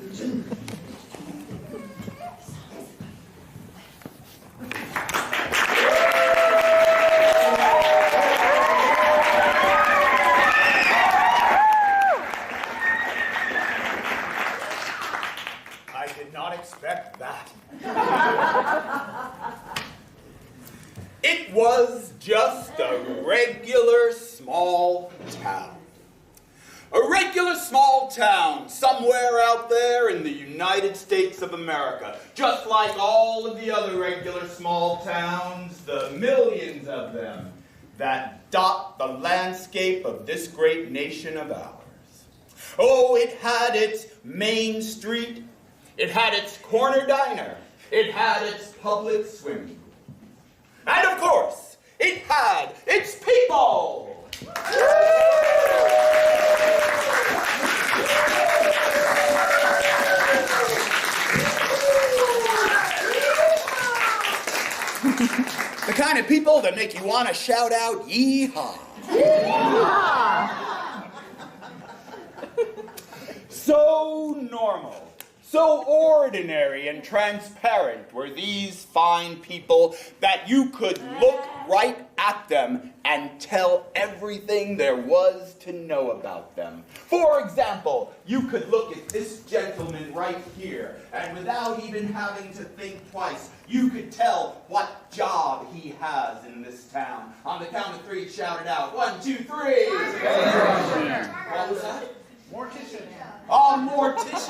I did not expect that. It was just a regular small town. A regular small town somewhere out there in the United States of America. Just like all of the other regular small towns, the millions of them that dot the landscape of this great nation of ours. Oh, it had its main street. It had its corner diner. It had its public swimming pool. And of course, it had its people! The kind of people that make you want to shout out, "Yee-haw!" So normal, so ordinary and transparent were these fine people that you could look right at them and tell everything there was to know about them. For example, you could look at this gentleman right here, and without even having to think twice, you could tell what job he has in this town. On the count of three, shout it out. 1, 2, 3. What was that? Mortician. Oh, mortician.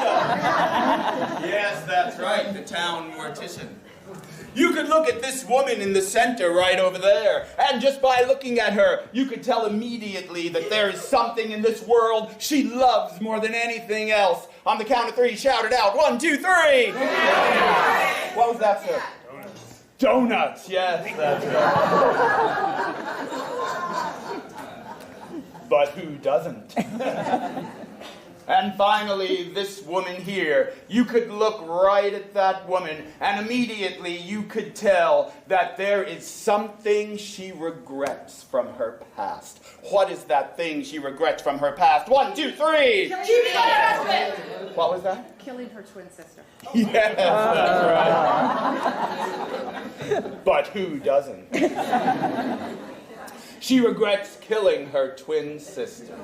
Yes, that's right, the town mortician. You could look at this woman in the center right over there, and just by looking at her, you could tell immediately that there is something in this world she loves more than anything else. On the count of three, shout it out. 1, 2, 3. What was that, sir? Donuts. Donuts, yes, that's right. But who doesn't? And finally, this woman here, you could look right at that woman, and immediately you could tell that there is something she regrets from her past. What is that thing she regrets from her past? 1, 2, 3! Cheating on her husband! What was that? Killing her twin sister. Yes, that's right. But who doesn't? She regrets killing her twin sister.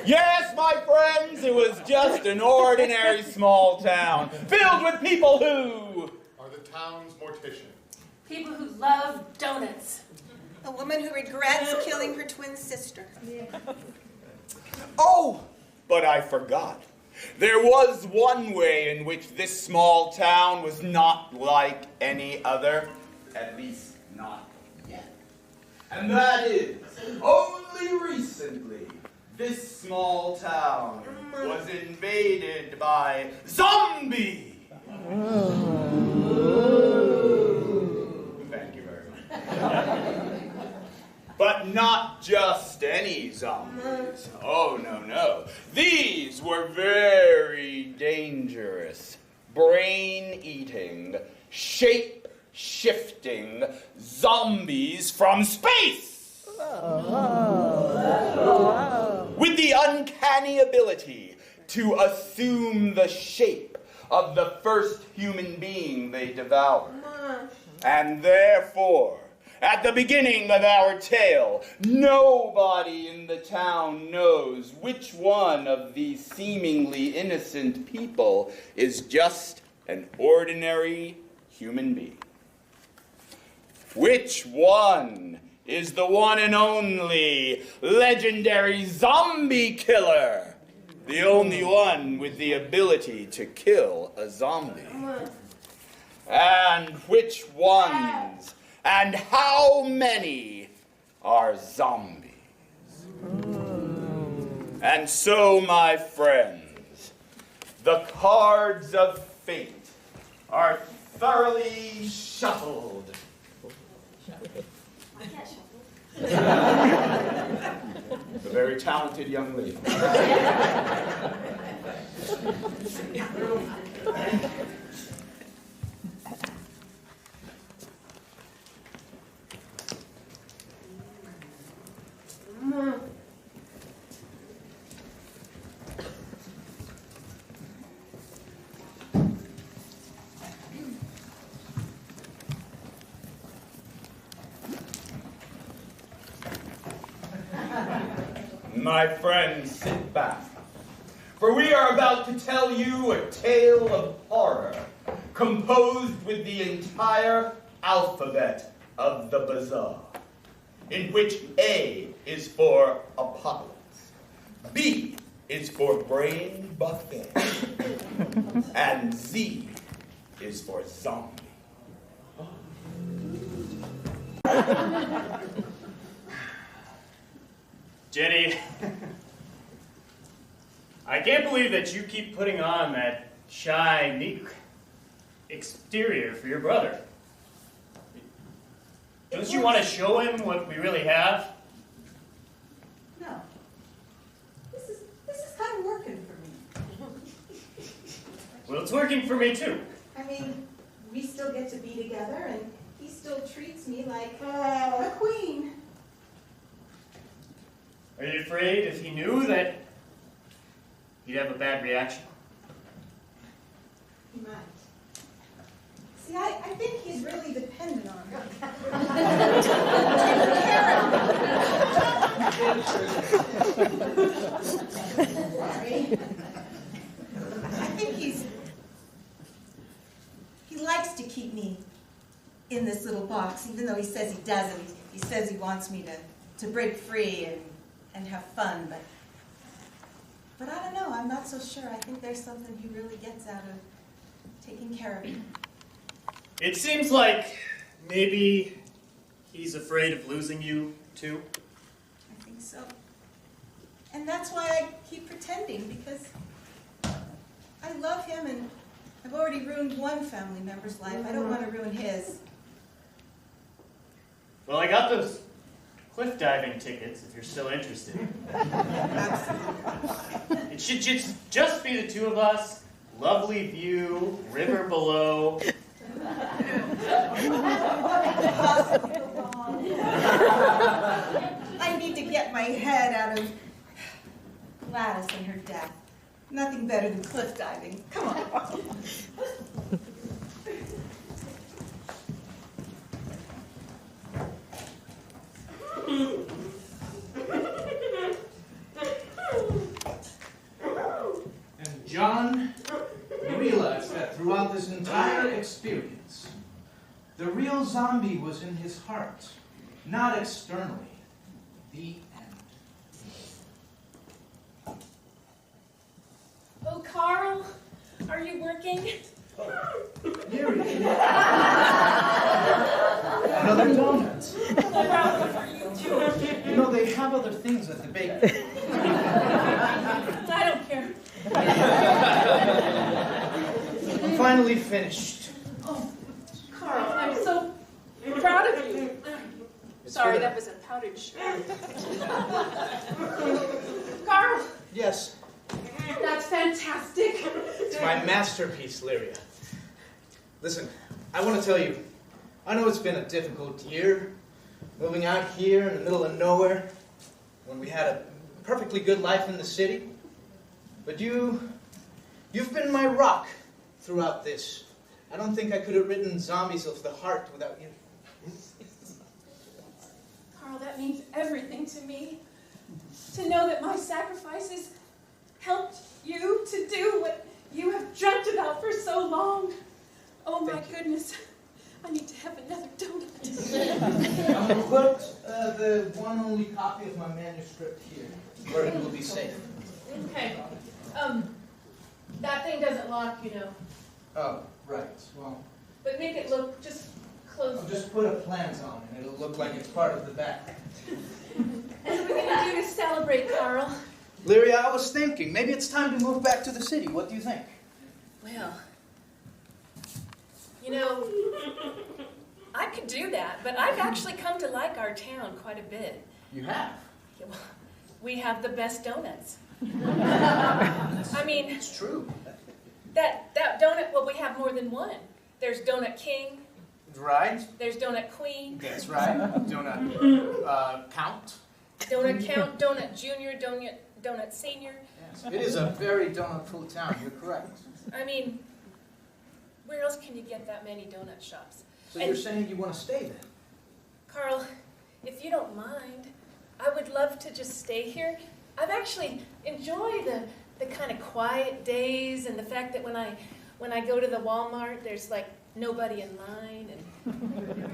Yes, my friends, it was just an ordinary small town, filled with people who are the town's mortician. People who love donuts. A woman who regrets killing her twin sister. Oh, but I forgot. There was one way in which this small town was not like any other, at least not yet. And that is, only recently, this small town was invaded by zombies. Thank you very much. But not just any zombies. Oh, no. These were very dangerous, brain-eating, shape-shifting zombies from space. With the uncanny ability to assume the shape of the first human being they devour. And therefore, at the beginning of our tale, nobody in the town knows which one of these seemingly innocent people is just an ordinary human being. Which one is the one and only legendary zombie killer? The only one with the ability to kill a zombie. And which ones and how many are zombies? And so, my friends, the cards of fate are thoroughly shuffled. A very talented young lady. My friends, sit back, for we are about to tell you a tale of horror composed with the entire alphabet of the bazaar, in which A is for apocalypse, B is for brain buffet, and Z is for zombie. Jenny, I can't believe that you keep putting on that shy, meek exterior for your brother. Don't you want to show him what we really have? No. This is kind of working for me. Well, it's working for me too. I mean, we still get to be together, and he still treats me like a queen. Are you afraid if he knew that he'd have a bad reaction? He might. See, I think he's really dependent on her. Sorry. I think he likes to keep me in this little box, even though he says he doesn't. He says he wants me to break free and have fun, but I don't know, I'm not so sure. I think there's something he really gets out of taking care of me. It seems like maybe he's afraid of losing you too. I think so. And that's why I keep pretending, because I love him and I've already ruined one family member's life. I don't want to ruin his. Well, I got those cliff diving tickets if you're still interested. It should just be the two of us, lovely view, river below. I need to get my head out of Gladys and her death. Nothing better than cliff diving. Come on. And John realized that throughout this entire experience, the real zombie was in his heart, not externally. The end. Oh, Carl, are you working? Here it is. Another donut. You know, they have other things at the bakery. I don't care. I'm finally finished. Oh, Carl, I'm so proud of you. Sorry, that was a poutage. Carl, Yes, that's fantastic. it's my masterpiece, Lyria. Listen, I want to tell you, I know it's been a difficult year, moving out here in the middle of nowhere, when we had a perfectly good life in the city. But you've been my rock throughout this. I don't think I could have written Zombies of the Heart without you. Carl, that means everything to me. To know that my sacrifices helped you to do what you have dreamt about for so long. Oh my goodness. I need to have another donut. I'm going to put the one only copy of my manuscript here, where it will be safe. Okay. That thing doesn't lock, you know. Oh, right. Well, But make it look just close. I'll just put a plant on it. It'll look like it's part of the back. What are we going to do to celebrate, Carl? Lyria, I was thinking, maybe it's time to move back to the city. What do you think? Well, you know, I could do that, but I've actually come to like our town quite a bit. You have? Yeah, well, we have the best donuts. I mean, It's true. that donut, well, we have more than one. There's Donut King, Right? there's Donut Queen, That's right. Donut count. Donut Count, Donut Junior, Donut Senior. Yes. It is a very donut-full town. You're correct. I mean, where else can you get that many donut shops? So you're saying you want to stay then? Carl, if you don't mind, I would love to just stay here I've actually enjoyed the kind of quiet days and the fact that when I go to the Walmart, there's like nobody in line and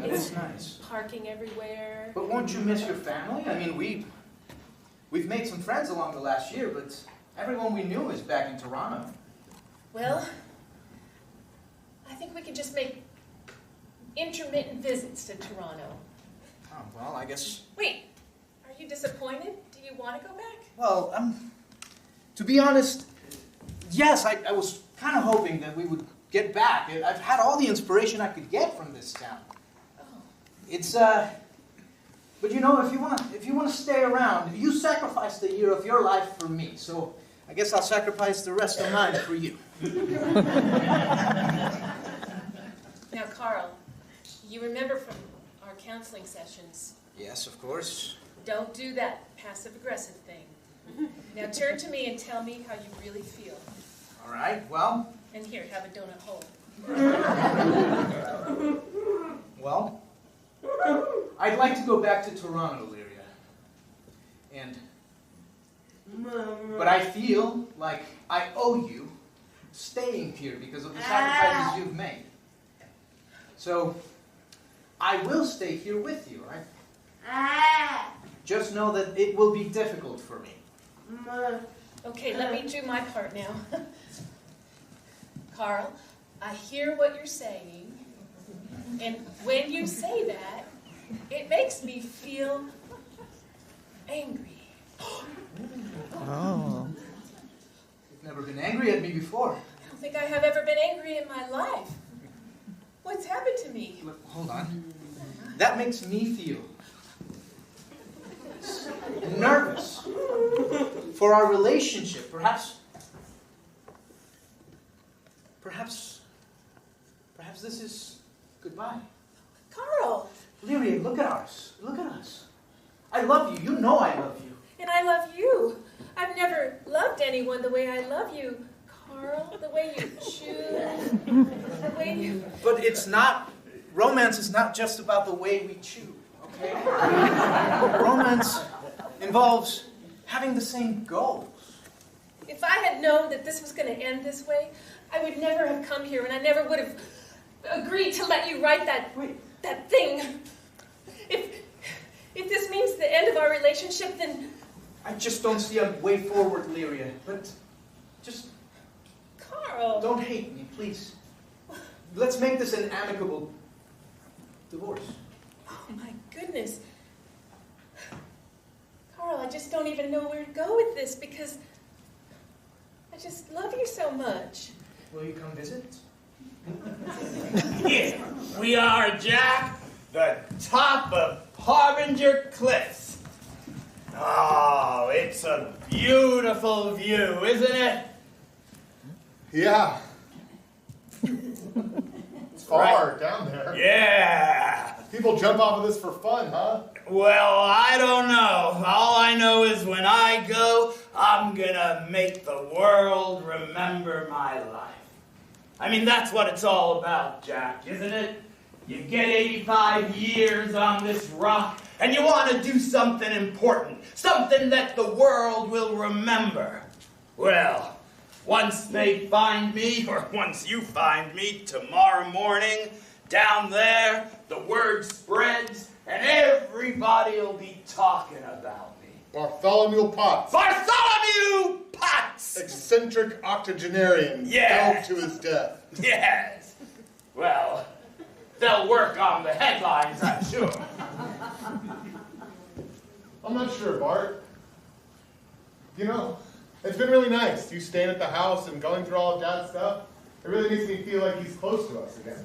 That's nice. parking everywhere. But won't you miss your family? I mean, we've made some friends along the last year, but everyone we knew is back in Toronto. Well, I think we could just make intermittent visits to Toronto. Oh, well, I guess... Wait, are you disappointed? Do you want to go back? Well, to be honest, yes, I was kind of hoping that we would get back. I've had all the inspiration I could get from this town. Oh. It's, but you know, if you want to stay around, you sacrificed a year of your life for me, so I guess I'll sacrifice the rest of mine for you. Now, Carl, you remember from our counseling sessions, Yes, of course. don't do that passive-aggressive thing. Now turn to me and tell me how you really feel. All right, well, And here, have a donut hole. well, I'd like to go back to Toronto, Lyria. But I feel like I owe you staying here because of the sacrifices you've made. So, I will stay here with you, right? Just know that it will be difficult for me. Okay, let me do my part now. Carl, I hear what you're saying, and when you say that, it makes me feel angry. You've never been angry at me before. I don't think I have ever been angry in my life. What's happened to me? Look, hold on. That makes me feel nervous for our relationship. Perhaps this is goodbye. Carl, Lyria, look at us. Look at us. I love you. You know I love you. and I love you. I've never loved anyone the way I love you, Carl. The way you choose, the way you... But it's not, romance is not just about the way we chew, okay? Romance involves having the same goals. If I had known that this was going to end this way, I would never have come here, and I never would have agreed to let you write that thing. If this means the end of our relationship, then... I just don't see a way forward, Lyria. But just Carl... don't hate me, please. Let's make this an amicable divorce. Oh, my goodness. Carl, I just don't even know where to go with this, because I just love you so much. Will you come visit? Here we are, Jack, the top of Harbinger Cliffs. Oh, it's a beautiful view, isn't it? Yeah. It's far down there. Yeah. People jump off of this for fun, huh? Well, I don't know. All I know is when I go, I'm gonna make the world remember my life. I mean, that's what it's all about, Jack, isn't it? You get 85 years on this rock, and you want to do something important, something that the world will remember. Well, once they find me, or once you find me tomorrow morning, down there, the word spreads, and everybody will be talking about me. Bartholomew Potts. Bartholomew Potts! Eccentric octogenarian. Yeah. Delved to his death. Yes. Well, they'll work on the headlines, I'm sure. I'm not sure, Bart. You know, it's been really nice. You staying at the house and going through all of Dad's stuff. It really makes me feel like he's close to us again.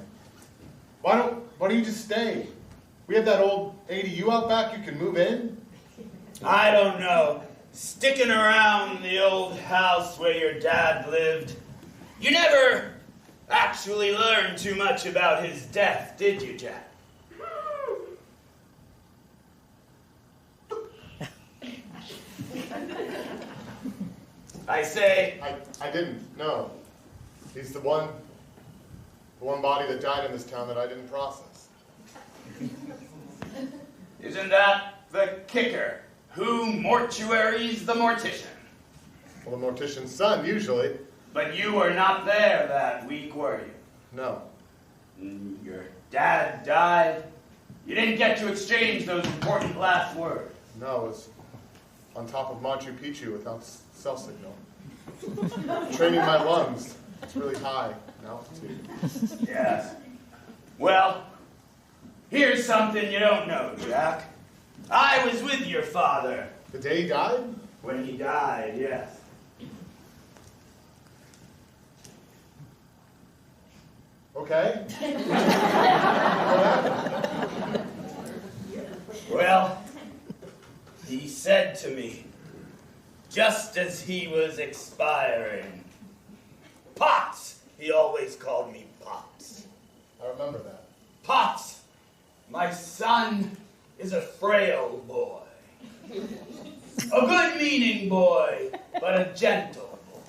Why don't you just stay? We have that old ADU out back you can move in. I don't know. Sticking around the old house where your dad lived, you never actually learned too much about his death, did you, Jack? I say... I didn't, no. He's the one body that died in this town that I didn't process. Isn't that the kicker? Who mortuaries the mortician? Well, the mortician's son, usually. But you were not there that week, were you? No. Your dad died. You didn't get to exchange those important last words. No, it was on top of Machu Picchu without cell signal. Training my lungs. It's really high in altitude. Yes. Well, here's something you don't know, Jack. I was with your father. The day he died? When he died, yes. Okay. Well, he said to me, just as he was expiring, Pots! He always called me Pots. I remember that. Pots! My son is a frail boy. A good-meaning boy, but a gentle boy.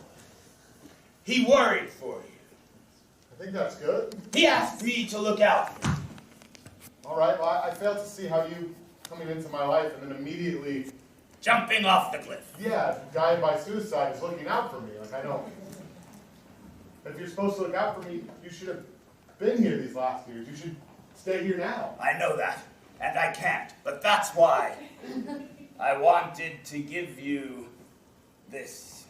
He worried for you. I think that's good. He asked me to look out for you. All right, well, I failed to see how you coming into my life and then immediately, Jumping off the cliff. yeah, dying by suicide is looking out for me. Like, I know. But if you're supposed to look out for me, you should have been here these last years. You should stay here now. I know that, and I can't, but that's why I wanted to give you this.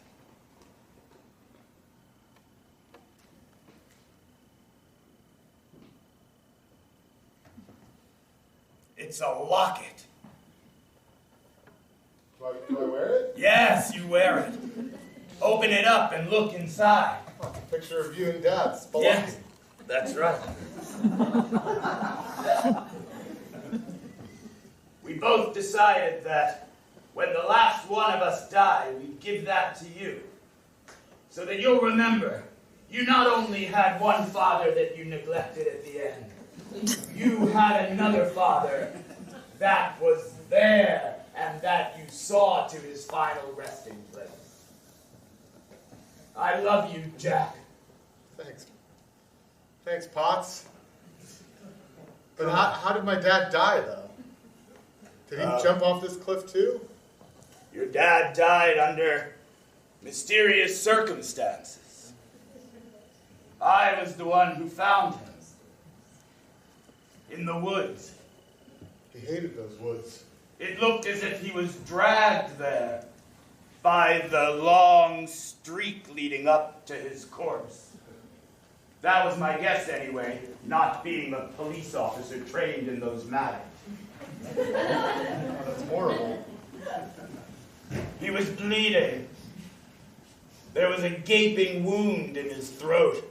It's a locket. Do I wear it? Yes, you wear it. Open it up and look inside. Oh, it's a picture of you and Dad. Spelunking. Yes, that's right. We both decided that when the last one of us died, we'd give that to you. So that you'll remember, you not only had one father that you neglected at the end, you had another father that was there and that you saw to his final resting place. I love you, Jack. Thanks. Thanks, Potts. But how did my dad die, though? Did he jump off this cliff, too? Your dad died under mysterious circumstances. I was the one who found him. In the woods. He hated those woods. It looked as if he was dragged there by the long streak leading up to his corpse. That was my guess anyway, not being a police officer trained in those matters. Oh, that's horrible. He was bleeding. There was a gaping wound in his throat,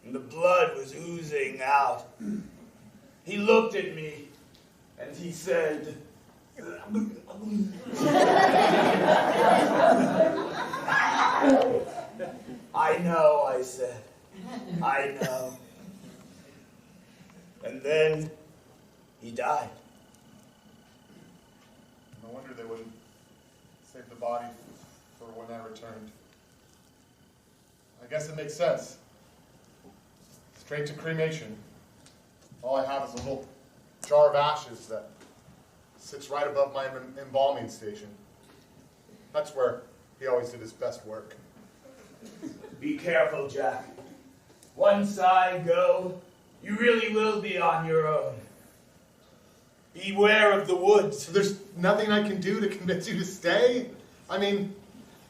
and the blood was oozing out. He looked at me, and he said, I know, I said. I know. And then he died. No wonder they wouldn't save the body for when I returned. I guess it makes sense. Straight to cremation. All I have is a little jar of ashes that sits right above my embalming station. That's where he always did his best work. Be careful, Jack. Once I go, you really will be on your own. Beware of the woods. So there's nothing I can do to convince you to stay? I mean,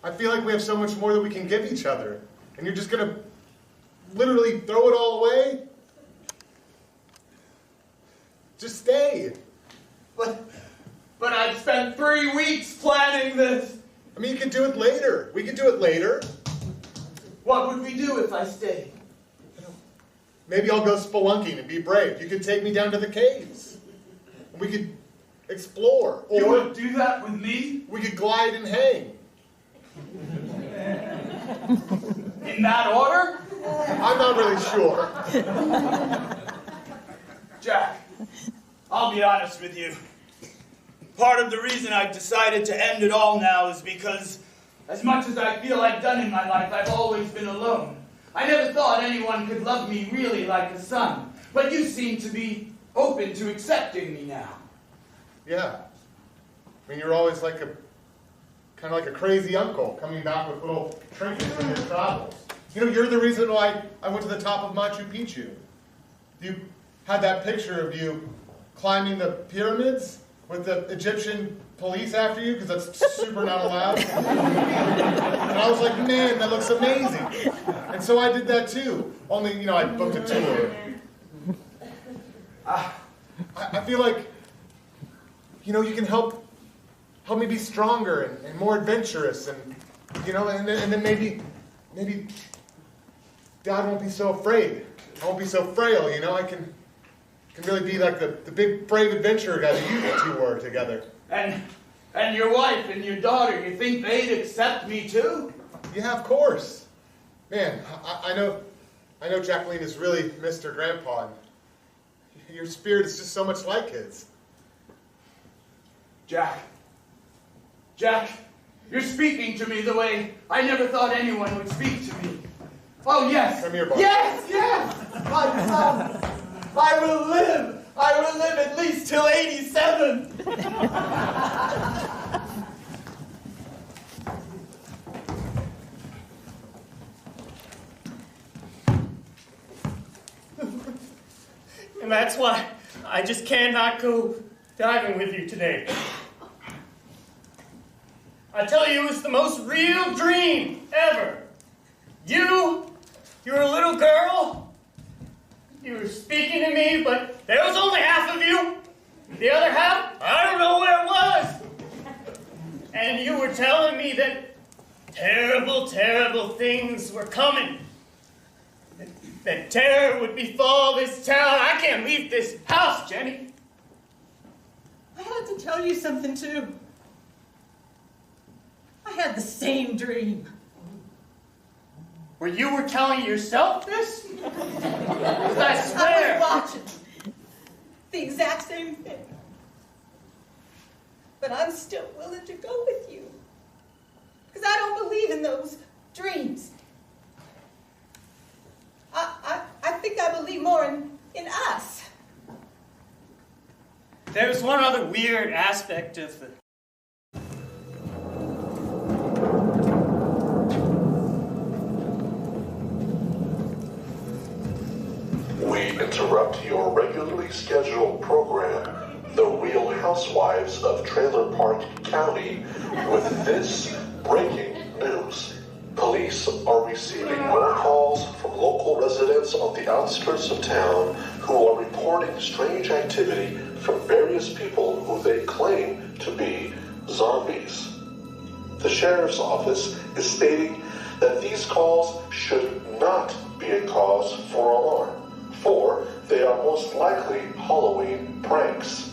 I feel like we have so much more that we can give each other. And you're just going to literally throw it all away? Just stay. But I've spent 3 weeks planning this. I mean, you can do it later. We can do it later. What would we do if I stayed? Maybe I'll go spelunking and be brave. You could take me down to the caves. And we could explore. Or You would do that with me? we could glide and hang. In that order? I'm not really sure. Jack, I'll be honest with you. Part of the reason I've decided to end it all now is because, as much as I feel I've done in my life, I've always been alone. I never thought anyone could love me really like a son, but you seem to be open to accepting me now. Yeah. I mean, you're always like kind of like a crazy uncle coming back with little trinkets from your travels. You know, you're the reason why I went to the top of Machu Picchu. You had that picture of you climbing the pyramids with the Egyptian police after you, because that's super not allowed. And I was like, man, that looks amazing. And so I did that too. Only, you know, I booked a tour. I feel like, you know, you can help me be stronger and more adventurous, and you know, and then maybe Dad won't be so afraid. I won't be so frail, you know. I can really be like the big brave adventurer guy that you two were together. And your wife and your daughter, you think they'd accept me too? Yeah, of course. Man, I know Jacqueline has really missed her grandpa, and your spirit is just so much like his. Jack, you're speaking to me the way I never thought anyone would speak to me. Oh, yes. Come here, Bob. Yes. My son, I will live at least till 87. And that's why I just cannot go diving with you today. I tell you, it was the most real dream ever. You were a little girl. You were speaking to me, but there was only half of you. The other half, I don't know where it was. And you were telling me that terrible, terrible things were coming. That terror would befall this town. I can't leave this house, Jenny. I had to tell you something too. I had the same dream. Well, you were telling yourself this? I swear. I was watching the exact same thing. But I'm still willing to go with you. Because I don't believe in those dreams. I think I believe more in us. There's one other weird aspect of the... We interrupt your regularly scheduled program, The Real Housewives of Trailer Park County, with this breaking news. Police are receiving more calls from local residents on the outskirts of town who are reporting strange activity from various people who they claim to be zombies. The sheriff's office is stating that these calls should not be a cause for alarm, for they are most likely Halloween pranks.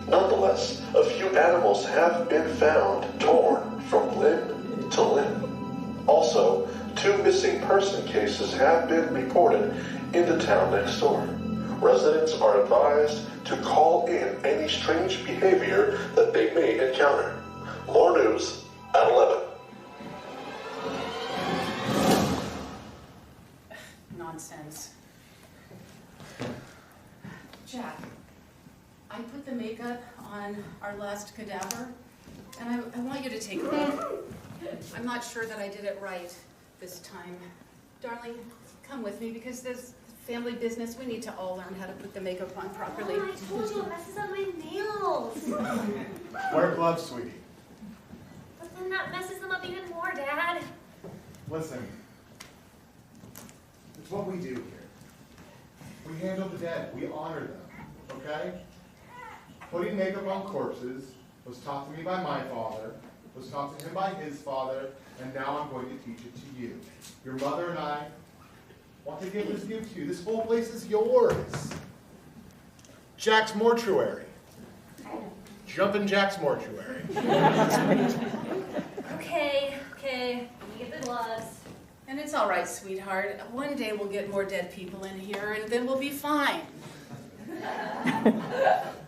Nonetheless, a few animals have been found torn from limb to limb. Also, 2 missing person cases have been reported in the town next door. Residents are advised to call in any strange behavior that they may encounter. More news at 11. Nonsense. Jack, I put the makeup on our last cadaver, and I want you to take a look. I'm not sure that I did it right this time. Darling, come with me, because this family business, we need to all learn how to put the makeup on properly. Oh, I told you it messes up my nails. Wear gloves, sweetie. But then that messes them up even more, Dad. Listen, it's what we do here. We handle the dead. We honor them, okay? Putting makeup on corpses was taught to me by my father, was taught to him by his father, and now I'm going to teach it to you. Your mother and I want to give this gift to you. This whole place is yours. Jack's mortuary. Jumpin' Jack's mortuary. Okay, let me get the gloves. And it's all right, sweetheart. One day we'll get more dead people in here, and then we'll be fine.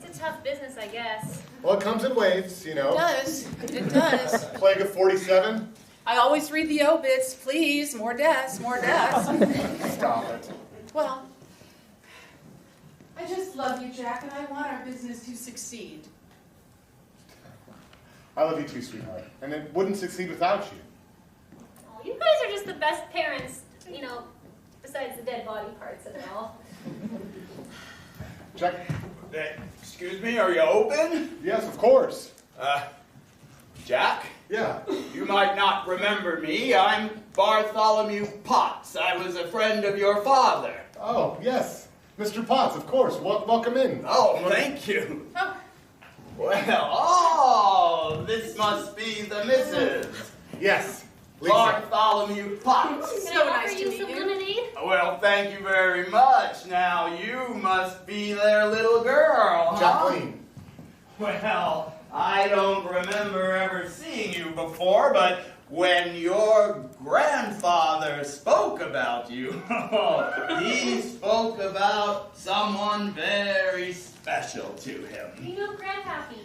It's a tough business, I guess. Well, it comes in waves, you know. It does. It does. Plague of 47. I always read the obits. Please, more deaths, more deaths. Stop it. Well, I just love you, Jack, and I want our business to succeed. I love you too, sweetheart. And it wouldn't succeed without you. Oh, you guys are just the best parents, besides the dead body parts and all. Jack? Excuse me, are you open? Yes, of course. Jack? Yeah. You might not remember me. I'm Bartholomew Potts. I was a friend of your father. Oh, yes. Mr. Potts, of course. Welcome in. Oh, thank you. Well, this must be the Mrs. Yes. Lisa. Bartholomew Potts. Can I offer you some lemonade? Well, thank you very much. Now, you must be their little girl, huh? Jacqueline. Well, I don't remember ever seeing you before, but when your grandfather spoke about you, he spoke about someone very special to him. You know Grandpappy.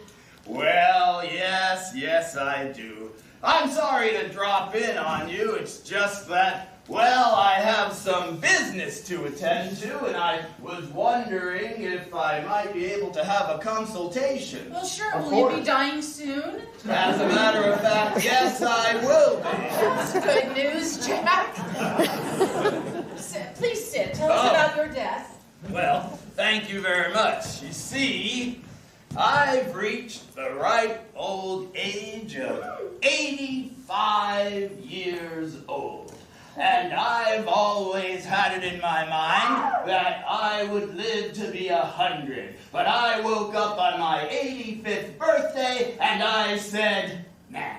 Well, yes, I do. I'm sorry to drop in on you. It's just that, well, I have some business to attend to, and I was wondering if I might be able to have a consultation. Well, sure. Of Will course. you be dying soon? As a matter of fact, yes, I will be. That's good news, Jack. Please sit. Tell us about your death. Well, thank you very much. You see, I've reached the ripe old age of 85 years old. And I've always had it in my mind that I would live to be 100. But I woke up on my 85th birthday and I said, nah.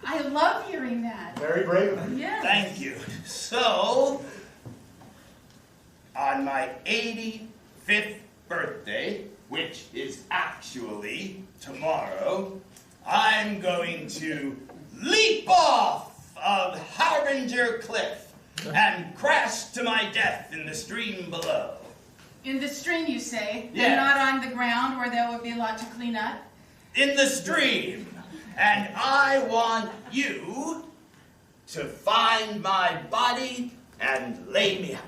I love hearing that. Very brave. Yes. Thank you. So, on my 85th birthday, which is actually tomorrow, I'm going to leap off of Harbinger Cliff and crash to my death in the stream below. In the stream, you say? Yes. And not on the ground where there would be a lot to clean up? In the stream. And I want you to find my body and lay me out.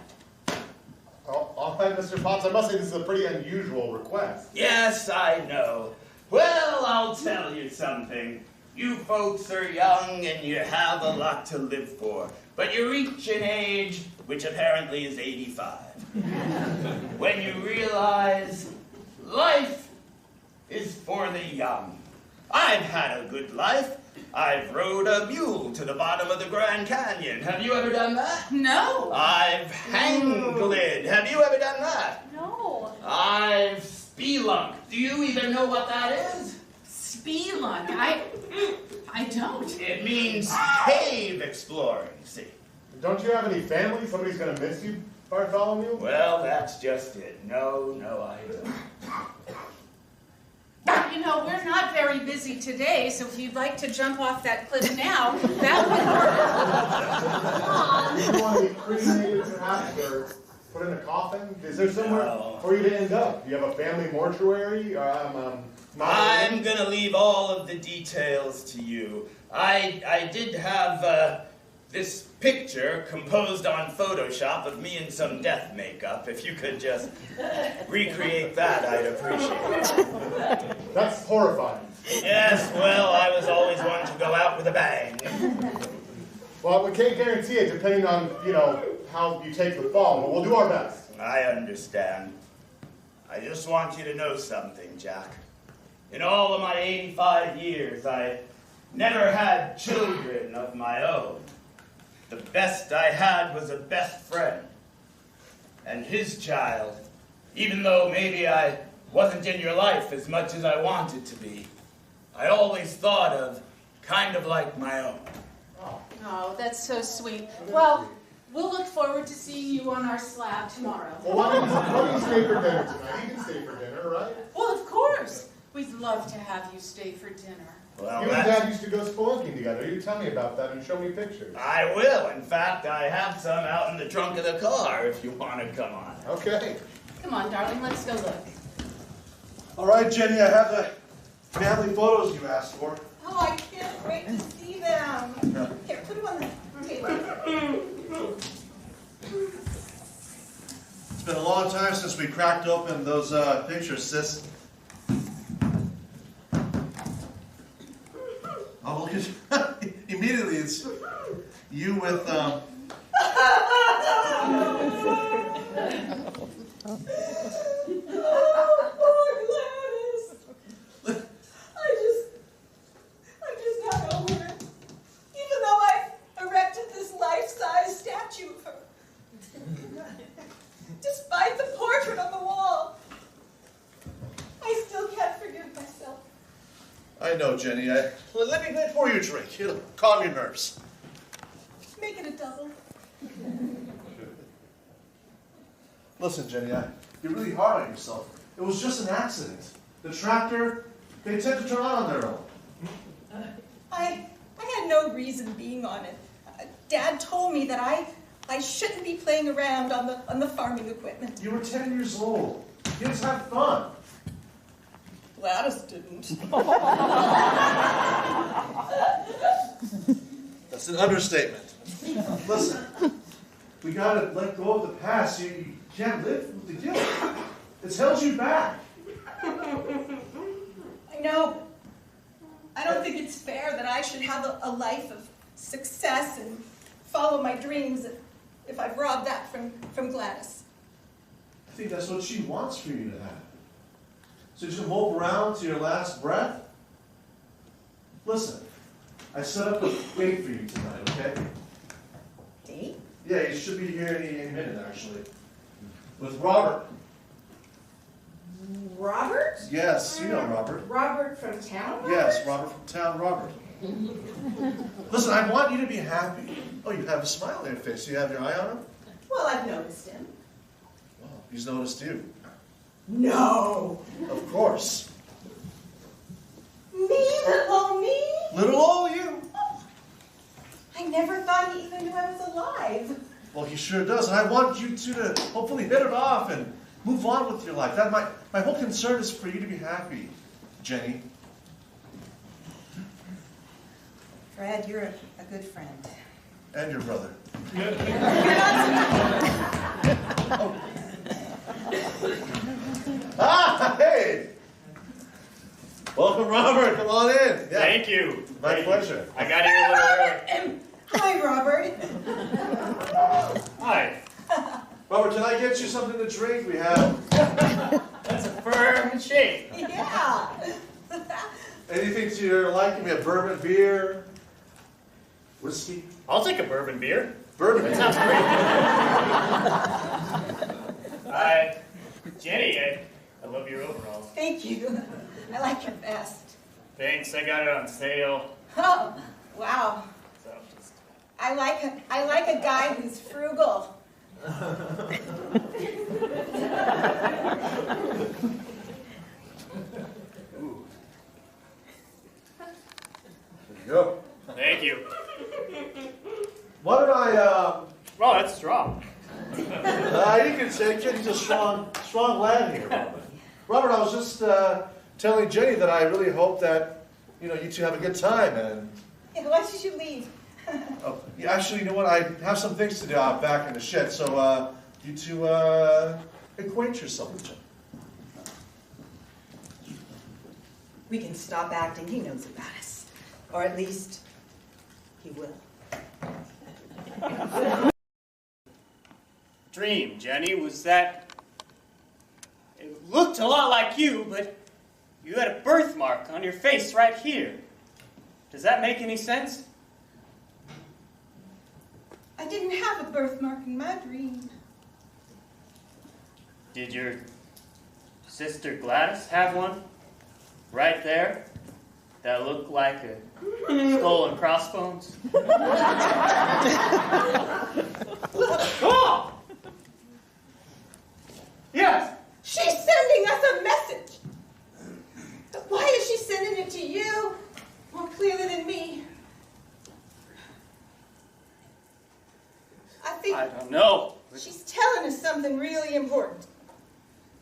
All right, Mr. Potts, I must say this is a pretty unusual request. Yes, I know. Well, I'll tell you something. You folks are young and you have a lot to live for. But you reach an age, which apparently is 85, when you realize life is for the young. I've had a good life. I've rode a mule to the bottom of the Grand Canyon. Have you ever done that? No. I've hang glid. Have you ever done that? No. I've spelunked. Do you even know what that is? Spelunk. I don't. It means cave exploring, see. Don't you have any family? Somebody's going to miss you, Bartholomew? Well, that's just it. No, I don't. You know, we're not very busy today, so if you'd like to jump off that cliff now, that would work. Do you want to be cremated perhaps, or put in a coffin? Is there somewhere for you to end up? Do you have a family mortuary? I'm going to leave all of the details to you. I did have this picture composed on Photoshop of me in some death makeup. If you could just recreate that, I'd appreciate it. That's horrifying. Yes, well, I was always one to go out with a bang. Well, we can't guarantee it depending on, how you take the fall, but we'll do our best. I understand. I just want you to know something, Jack. In all of my 85 years, I never had children of my own. The best I had was a best friend. And his child, even though maybe I wasn't in your life as much as I wanted to be, I always thought of kind of like my own. Oh, that's so sweet. Well, we'll look forward to seeing you on our slab tomorrow. Well, why don't you stay for dinner tonight? You can stay for dinner, right? Well, of course. We'd love to have you stay for dinner. Well, You and Dad used to go spelunking together. You tell me about that and show me pictures. I will. In fact, I have some out in the trunk of the car if you want to come on. Okay. Come on, darling, let's go look. All right, Jenny, I have the family photos you asked for. Oh, I can't wait to see them. Here, put them on the table. It's been a long long time since we cracked open those pictures, sis. Oh, look at immediately it's you with Oh, poor Gladys. I'm just not over it. Even though I've erected this life-size statue of her. Despite the portrait on the wall, I still can't forgive myself. I know, Jenny. Let me pour you a drink. It'll calm your nerves. Make it a double. Listen, Jenny, you're really hard on yourself. It was just an accident. The tractor, they tend to turn on their own. I had no reason being on it. Dad told me that I shouldn't be playing around on the farming equipment. You were 10 years old. Kids have fun. Gladys didn't. That's an understatement. Listen, we gotta let go of the past. You can't live with the guilt. It's held you back. I know. I don't think it's fair that I should have a life of success and follow my dreams if I've robbed that from Gladys. I think that's what she wants for you to have. So you're just gonna mope around to your last breath? Listen, I set up a date for you tonight, okay? Date? Yeah, you should be here any minute, actually. With Robert. Robert? Yes, you know Robert. Robert from town? Robert? Yes, Robert from town, Robert. Listen, I want you to be happy. Oh, you have a smile on your face. You have your eye on him? Well, I've noticed him. Well, he's noticed you. No. Of course. Me? Little me? Little old you. I never thought he even knew I was alive. Well, he sure does. And I want you two to hopefully hit it off and move on with your life. My whole concern is for you to be happy, Jenny. Fred, you're a good friend. And your brother. Oh. Ah, hey! Welcome, Robert. Come on in. Yeah. Thank you. My pleasure. I got here a little early. Hi, Robert. Hi. Robert, can I get you something to drink? We have That's a firm shake. Yeah. anything to your liking. We have bourbon, beer, whiskey. I'll take a bourbon beer. Bourbon. That sounds great. Jenny, I love your overalls. Thank you. I like your vest. Thanks, I got it on sale. Oh, wow. So just... I like a guy who's frugal. Ooh. There you go. Thank you. Why don't I, Oh, that's strong. you can say, he's a strong lad here, Robert. Robert, I was just telling Jenny that I really hope that, you two have a good time. And Yeah, why should you leave? oh, yeah, actually, you know what? I have some things to do out back in the shed. So you two acquaint yourself with Jenny. We can stop acting. He knows about us. Or at least, he will. Dream, Jenny, was that... It looked a lot like you, but you had a birthmark on your face right here. Does that make any sense? I didn't have a birthmark in my dream. Did your sister Gladys have one? Right there? That looked like a skull and crossbones? Oh! Yes! She's sending us a message. But why is she sending it to you more clearly than me? I don't know. She's telling us something really important.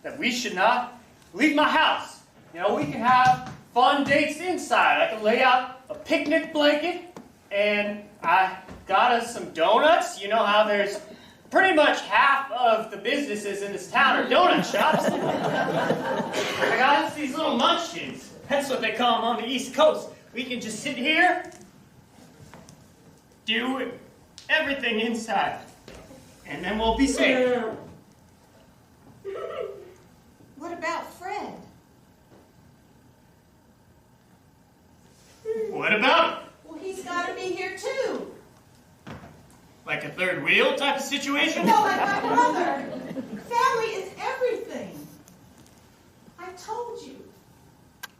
That we should not leave my house. We can have fun dates inside. I can lay out a picnic blanket, and I got us some donuts. You know how there's Pretty much half of the businesses in this town are donut shops. I got us these little munchkins. That's what they call them on the East Coast. We can just sit here, do everything inside, and then we'll be safe. What about Fred? What about it? Well, he's got to be here too. Like a third wheel type of situation? No, like my brother. Family is everything. I told you.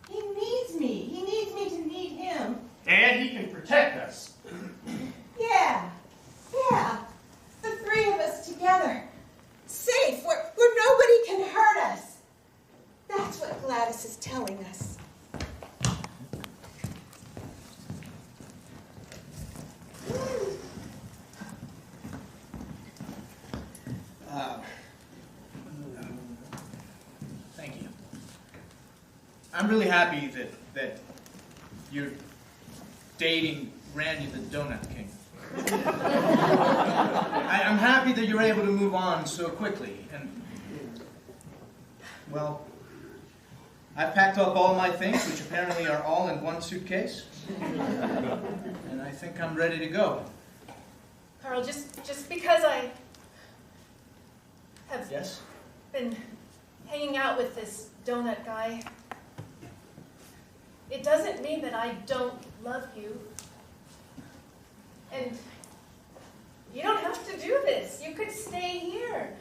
He needs me. He needs me to need him. And he can protect us. Yeah. The three of us together. Safe, where nobody can hurt us. That's what Gladys is telling us. Thank you. I'm really happy that you're dating Randy the Donut King. I'm happy that you're able to move on so quickly. And, well, I've packed up all my things, which apparently are all in one suitcase. And I think I'm ready to go. Carl, just because I have been hanging out with this donut guy, it doesn't mean that I don't love you. And you don't have to do this. You could stay here.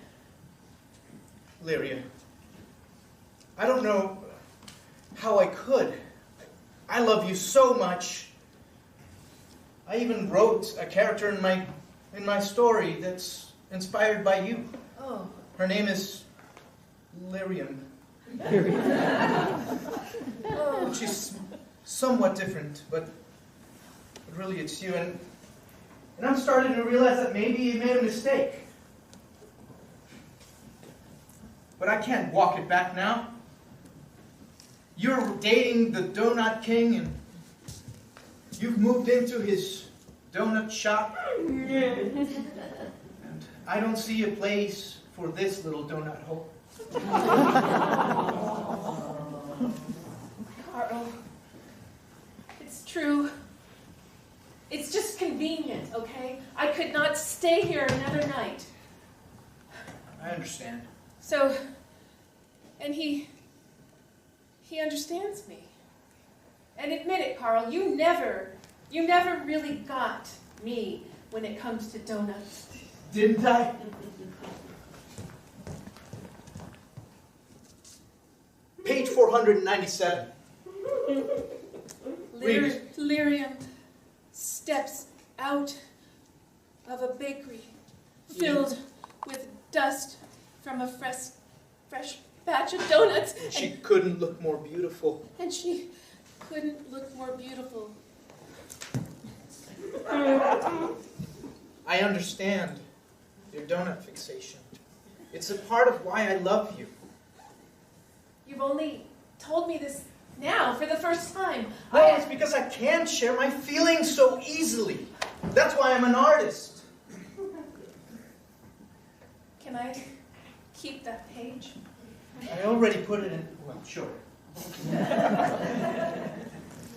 Lyria, I don't know how I could. I love you so much. I even wrote a character in my story that's inspired by you. Oh. Her name is Lyrium. Oh. She's somewhat different, but really it's you. And I'm starting to realize that maybe you made a mistake. But I can't walk it back now. You're dating the Donut King, and you've moved into his donut shop. And I don't see a place for this little donut hole. Carl, it's true. It's just convenient, okay? I could not stay here another night. I understand. So, and he understands me. And admit it, Carl, you never really got me when it comes to donuts. Didn't I? Page 497. Read it. Lyrium steps out of a bakery filled with dust from a fresh batch of donuts. She couldn't look more beautiful. And she couldn't look more beautiful. I understand your donut fixation. It's a part of why I love you. You've only told me this now for the first time. Well, it's because I can't share my feelings so easily. That's why I'm an artist. Can I keep that page? I already put it in. Well, sure.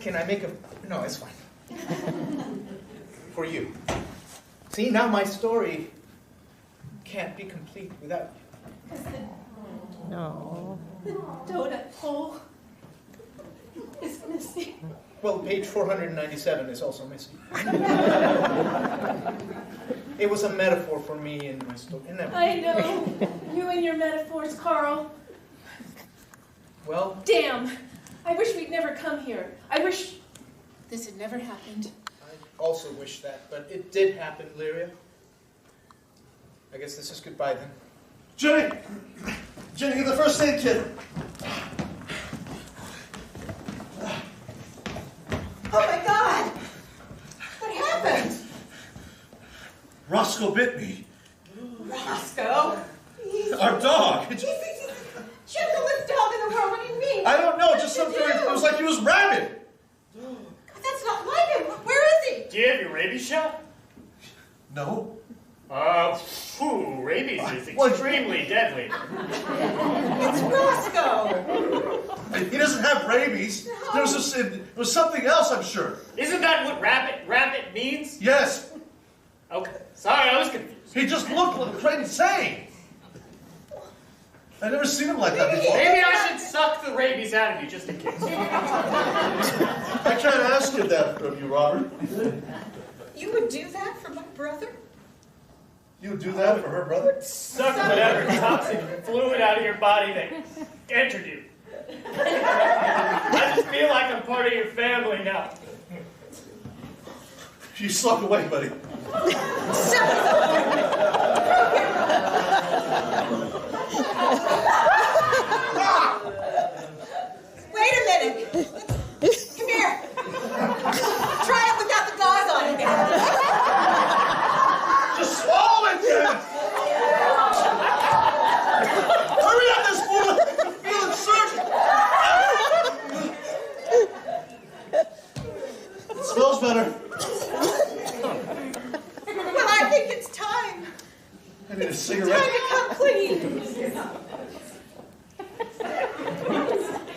Can I make a... No, it's fine. For you. See, now my story can't be complete without you. No. The donut hole is missing. Well, page 497 is also missing. It was a metaphor for me in my story. I know. You and your metaphors, Carl. Well... Damn. I wish we'd never come here. I wish this had never happened. I also wish that, but it did happen, Lyria. I guess this is goodbye then. Jenny! Jenny, get the first aid kit. Oh my God! What happened? Roscoe bit me. Roscoe? Our dog. He's the gentlest dog in the world. What do you mean? I don't know. What Just did you something. do? It was like he was rabid. That's not like him. Where is he? Do you have your rabies shot? No. Rabies is extremely deadly. It's Roscoe. He doesn't have rabies. There was something else, I'm sure. Isn't that what rabbit means? Yes. Okay. Sorry, I was confused. He just looked like insane. I've never seen him like that before. Maybe I should suck the rabies out of you just in case. I can't ask you that of you, Robert. You would do that for my brother? You would do that for her brother? Suck whatever toxic fluid out of your body that entered you. I just feel like I'm part of your family now. You slunk away, buddy. Wait a minute. Come here. Try it without the gauze on again. Just swallow it, Jen! Hurry up, this fool! Feel surgeon! It smells better. Well, I think it's time. I need a cigarette. Time to come clean.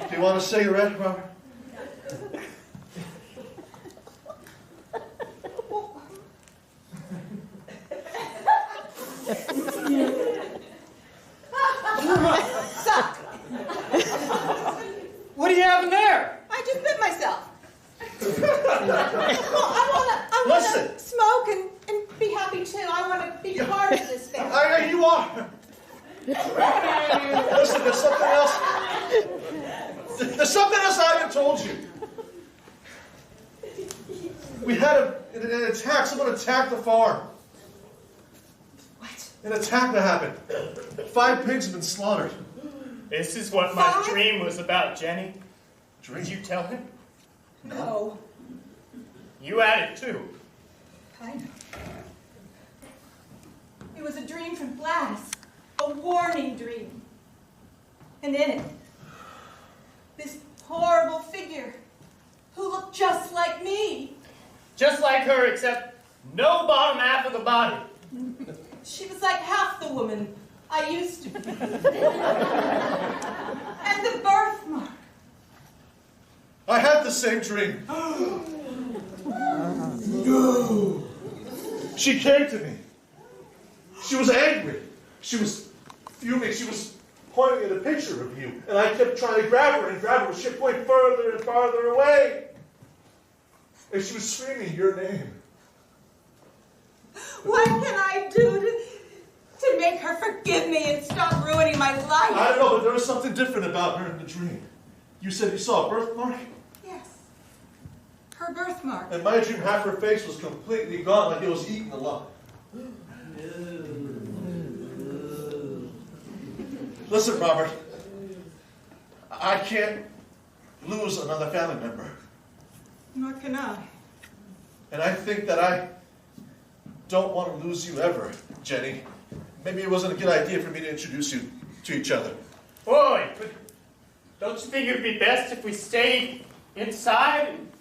Do you want a cigarette, Robert? Suck. What do you have in there? I just bit myself. Well, I wanna smoke and be happy too. I wanna be part of this family. You are. Listen, there's something else. There's something else I haven't told you. We had an attack. Someone attacked the farm. What? An attack that happened. 5 pigs have been slaughtered. This is what my dream was about, Jenny. Did you tell him? No. You had it too. Kind of. It was a dream from Glass. A warning dream. And in it, this horrible figure who looked just like me. Just like her, except no bottom half of the body. She was like half the woman I used to be. And the birthmark. I had the same dream. No. She came to me. She was angry. She was fuming. She was pointing at a picture of you. And I kept trying to grab her and grab her. But she kept going further and farther away. And she was screaming your name. What can I do to make her forgive me and stop ruining my life? I don't know, but there was something different about her in the dream. You said you saw a birthmark? Yes. Her birthmark. And my dream, half her face was completely gone, like it was eaten alive. Listen, Robert. I can't lose another family member. Nor can I. And I think that I don't want to lose you ever, Jenny. Maybe it wasn't a good idea for me to introduce you to each other. Boy, but don't you think it would be best if we stayed inside? And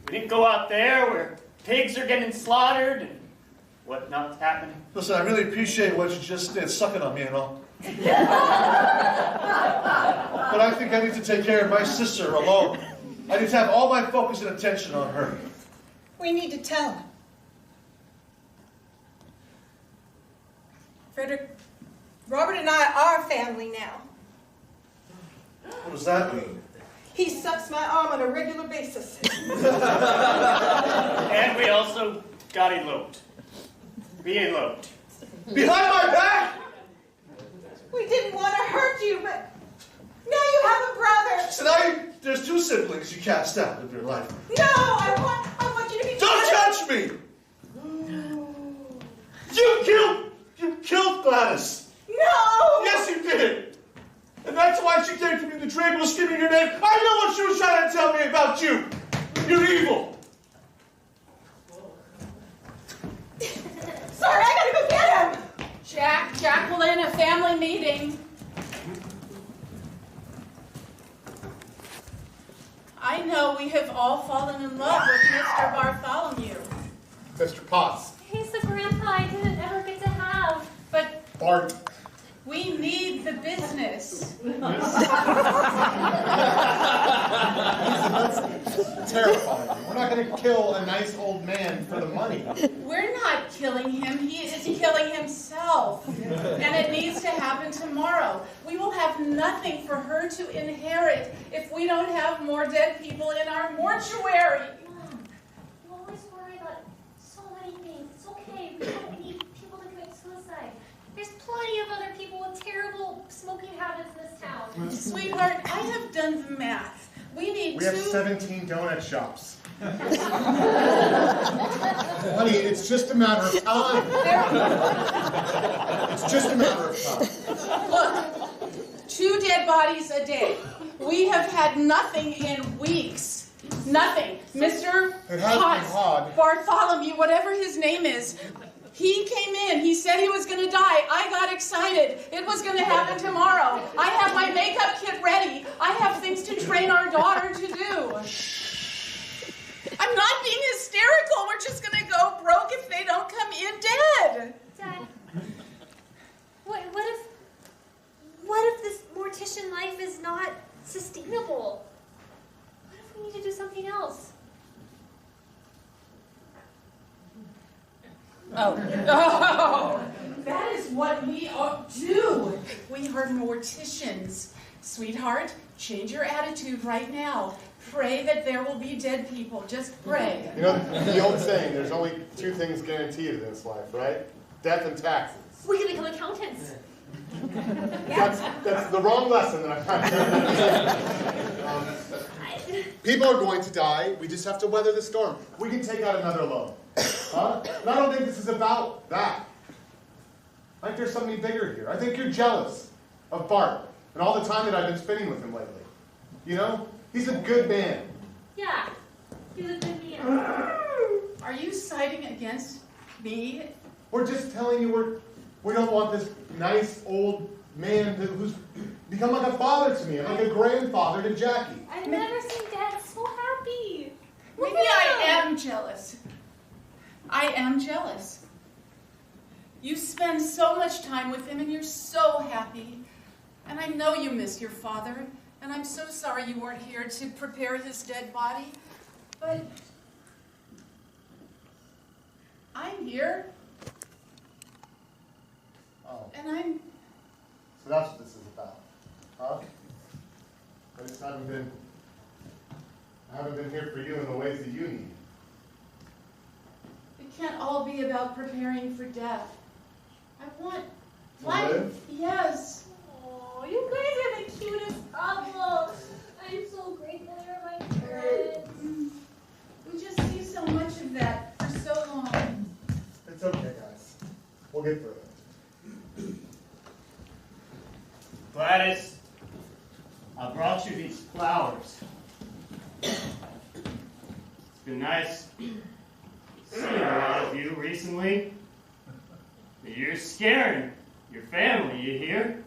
we didn't go out there where pigs are getting slaughtered and whatnot's happening. Listen, I really appreciate what you just did, sucking on me and all. But I think I need to take care of my sister alone. I need to have all my focus and attention on her. We need to tell him. Frederick, Robert and I are family now. What does that mean? He sucks my arm on a regular basis. And we also got eloped. We eloped. Behind my back? We didn't want to hurt you, but now you have a brother. So now there's 2 siblings you cast out of your life. No, I want you to be. Don't touch me! You killed Gladys. No! Yes, you did. And that's why she came to me in the dream and was screaming your name. I know what she was trying to tell me about you. You're evil. Sorry, I gotta go get him. Jacqueline, a family meeting. I know we have all fallen in love with Mr. Bartholomew. Mr. Potts. Hey, so Grandpa, I didn't ever get Bart. We need the business. That's terrifying. We're not going to kill a nice old man for the money. We're not killing him. He is killing himself. And it needs to happen tomorrow. We will have nothing for her to inherit if we don't have more dead people in our mortuary. Mom, you always worry about so many things. It's okay. We don't need people to commit suicide. There's plenty of other people with terrible smoking habits in this town. Sweetheart, I have done the math. We have 17 donut shops. Honey, it's just a matter of time. It's just a matter of time. Look, 2 dead bodies a day. We have had nothing in weeks. Nothing. Mr. Bartholomew, whatever his name is, he came in. He said he was going to die. I got excited. It was going to happen tomorrow. I have my makeup kit ready. I have things to train our daughter to do. I'm not being hysterical. We're just going to go broke if they don't come in dead. Dad, what if this mortician life is not sustainable? What if we need to do something else? Oh, that is what we do. We are morticians. Sweetheart, change your attitude right now. Pray that there will be dead people. Just pray. You know, the old saying, there's only 2 things guaranteed in this life, right? Death and taxes. We can become accountants. That's the wrong lesson that I'm trying to people are going to die. We just have to weather the storm. We can take out another loan. Huh? And I don't think this is about that. I think there's something bigger here. I think you're jealous of Bart and all the time that I've been spending with him lately. You know? He's a good man. Yeah, he's a good man. Are you siding against me? We're just telling you we don't want this nice old man who's become like a father to me, like a grandfather to Jackie. I've never seen Dad so happy. Maybe I am jealous. I am jealous. You spend so much time with him and you're so happy. And I know you miss your father. And I'm so sorry you weren't here to prepare his dead body. But I'm here. Oh. And I'm... So that's what this is about. Huh? I just haven't been here for you in the ways that you need. It can't all be about preparing for death. I want To live? Yes. Oh, you guys are the cutest couple. I'm so grateful you're my parents. We just see so much of that for so long. It's okay, guys. We'll get through it. Gladys, I brought you these flowers. It's been nice seeing a lot of you recently. You're scaring your family, you hear?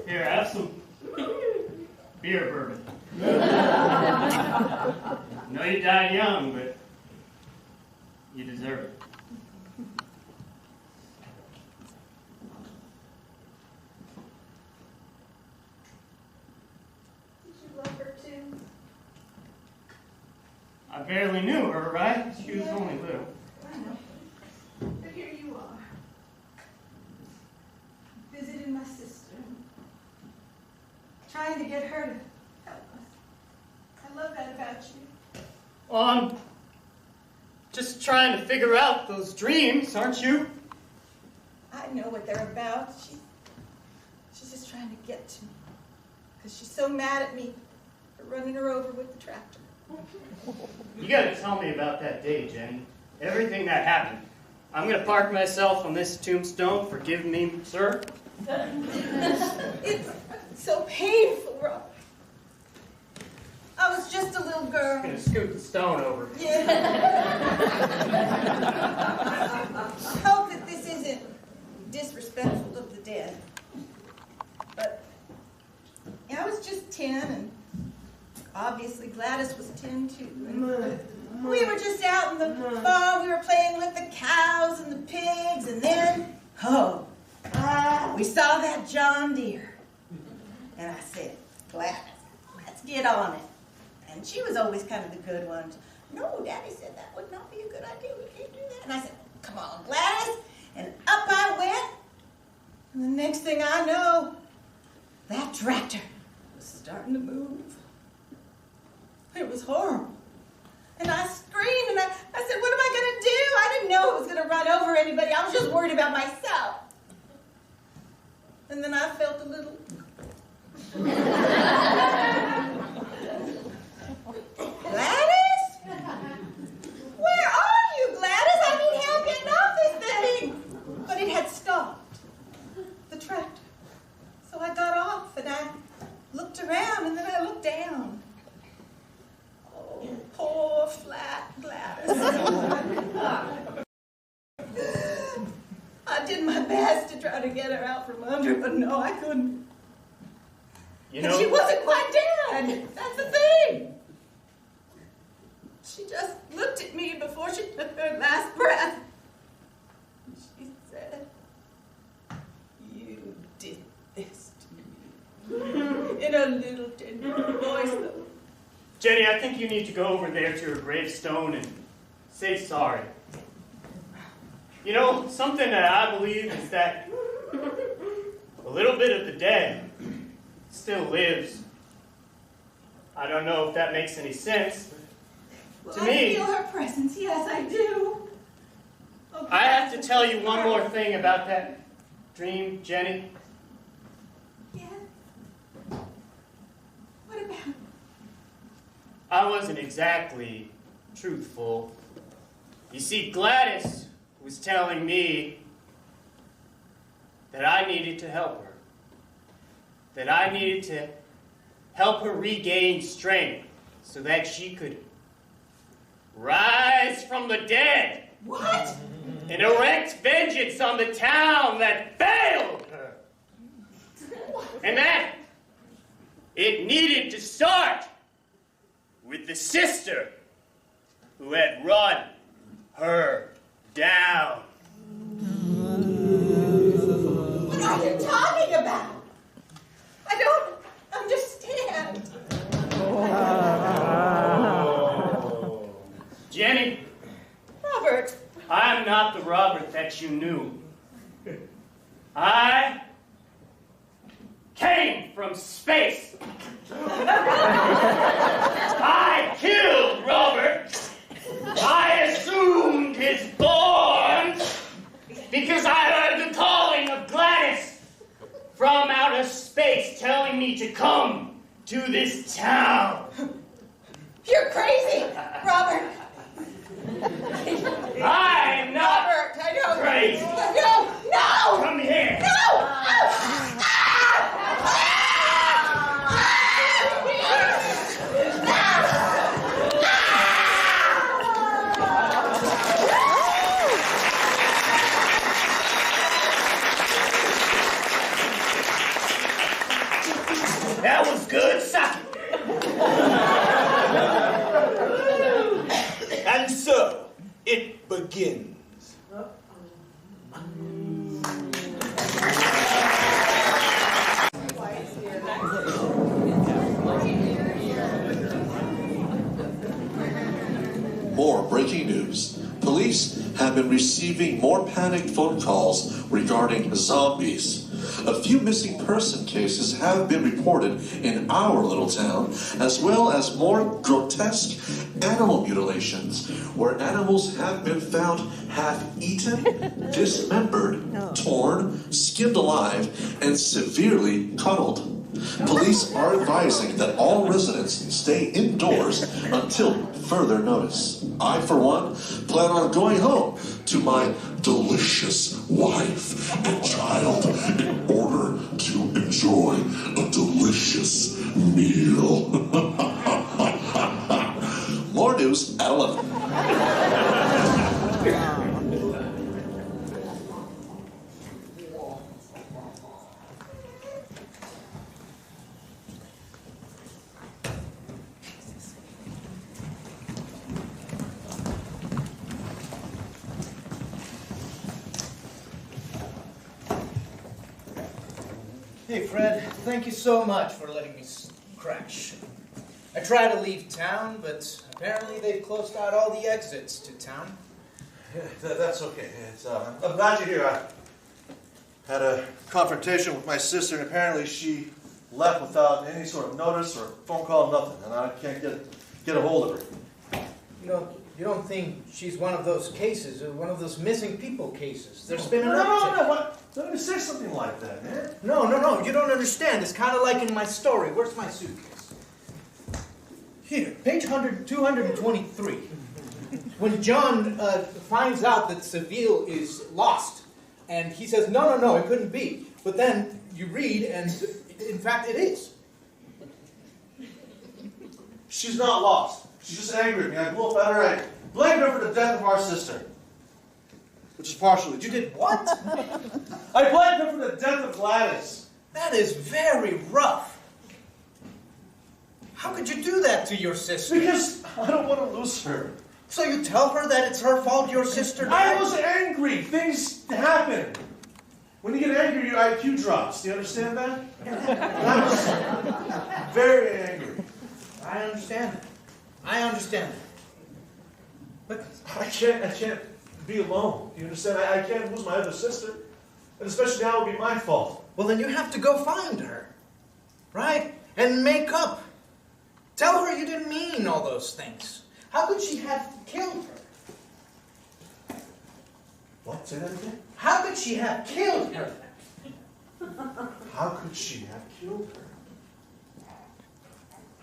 Here, have some beer bourbon. I know you died young, but you deserve it. Did you love her too? I barely knew her, right? She was only little. I know. But here you are. Visiting my sister. Trying to get her to help us. I love that about you. Well, I'm just trying to figure out those dreams, aren't you? I know what they're about. She's just trying to get to me. Because she's so mad at me for running her over with the tractor. You gotta tell me about that day, Jenny. Everything that happened. I'm gonna park myself on this tombstone. Forgive me, sir. It's so painful, Rob. I was just a little girl. I'm gonna scoot the stone over. Yeah. I hope that this isn't disrespectful of the dead. But yeah, I was just 10 and obviously Gladys was 10 too. And we were just out in the farm. We were playing with the cows and the pigs, and then, we saw that John Deere. And I said, Gladys, let's get on it. And she was always kind of the good one. No, Daddy said that would not be a good idea. We can't do that. And I said, come on, Gladys. And up I went. And the next thing I know, that tractor was starting to move. It was horrible. And I screamed and I said, what am I going to do? I didn't know it was going to run over anybody. I was just worried about myself. And then I felt a little... Gladys? Where are you, Gladys? I need help getting off this thing. But it had stopped. The tractor. So I got off and I looked around and then I looked down. Oh, poor flat Gladys. I did my best to try to get her out from under, but no, I couldn't. You know, and she wasn't quite dead. That's the thing. She just looked at me before she took her last breath. She said, you did this to me. In a little tender voice, though. Jenny, I think you need to go over there to her gravestone and say sorry. You know, something that I believe is that a little bit of the dead still lives. I don't know if that makes any sense. Well, To me, I feel her presence. Yes, I do. Okay. I have to tell you one more thing about that dream, Jenny. Yeah? What about it? I wasn't exactly truthful. You see, Gladys was telling me that I needed to help her. That I needed to help her regain strength so that she could rise from the dead. What? And erect vengeance on the town that failed her. And that it needed to start with the sister who had run her down. What are you talking about? I don't understand. Jenny, Robert. I'm not the Robert that you knew. I came from space. I killed Robert. I assumed his thorns because I heard the calling of Gladys from outer space telling me to come to this town. You're crazy, Robert. I'm not Robert, I don't. crazy. No! Come here. No! That was good sucking. And so, it begins. More breaking news. Police have been receiving more panicked phone calls regarding zombies. A few missing person cases have been reported in our little town, as well as more grotesque animal mutilations, where animals have been found half-eaten, dismembered, torn, skinned alive, and severely cuddled. Police are advising that all residents stay indoors until further notice. I, for one, plan on going home to my delicious wife and child in order to enjoy a delicious meal. More news at 11. Hey, Fred. Thank you so much for letting me crash. I tried to leave town, but apparently they've closed out all the exits to town. Yeah, that's okay. I'm glad you're here. I had a confrontation with my sister, and apparently she left without any sort of notice or phone call, nothing, and I can't get a hold of her. You don't think she's one of those cases, one of those missing people cases? There's been an No, don't say something like that, man. No, you don't understand. It's kind of like in my story. Where's my suitcase? Here, page 223. When John finds out that Seville is lost, and he says, no, it couldn't be. But then you read, and in fact it is. She's not lost. She's just angry at me. I blew up at her. I blamed her for the death of our sister. Which is partially true. You did what? I blamed her for the death of Gladys. That is very rough. How could you do that to your sister? Because I don't want to lose her. So you tell her that it's her fault your sister died? I was angry. Things happen. When you get angry, your IQ drops. Do you understand that? I was very angry. I understand that. But I can't be alone. Do you understand? I can't lose my other sister. And especially now it would be my fault. Well, then you have to go find her. Right? And make up. Tell her you didn't mean all those things. How could she have killed her? What? Say that again? How could she have killed her? How could she have killed her?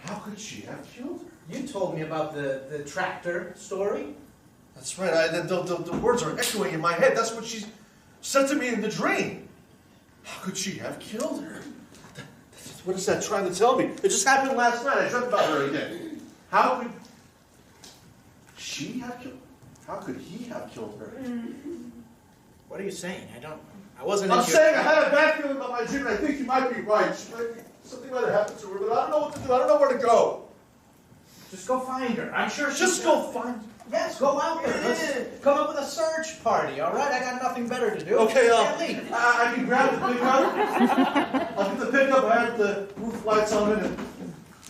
How could she have killed her? You told me about the tractor story. That's right. The words are echoing in my head. That's what she said to me in the dream. How could she have killed her? What is that trying to tell me? It just happened last night. I dreamt about her again. How could she have killed her? How could he have killed her? What are you saying? I wasn't I'm saying I had a bad feeling about my dream, and I think you might be right. Something might have happened to her, but I don't know what to do. I don't know where to go. Just go find her. I'm sure Just go find her. Yes, go out there. Let's come up with a search party, all right? I got nothing better to do. Okay, leave. I can grab the pickup. I'll get the pickup. I have the roof lights on it, and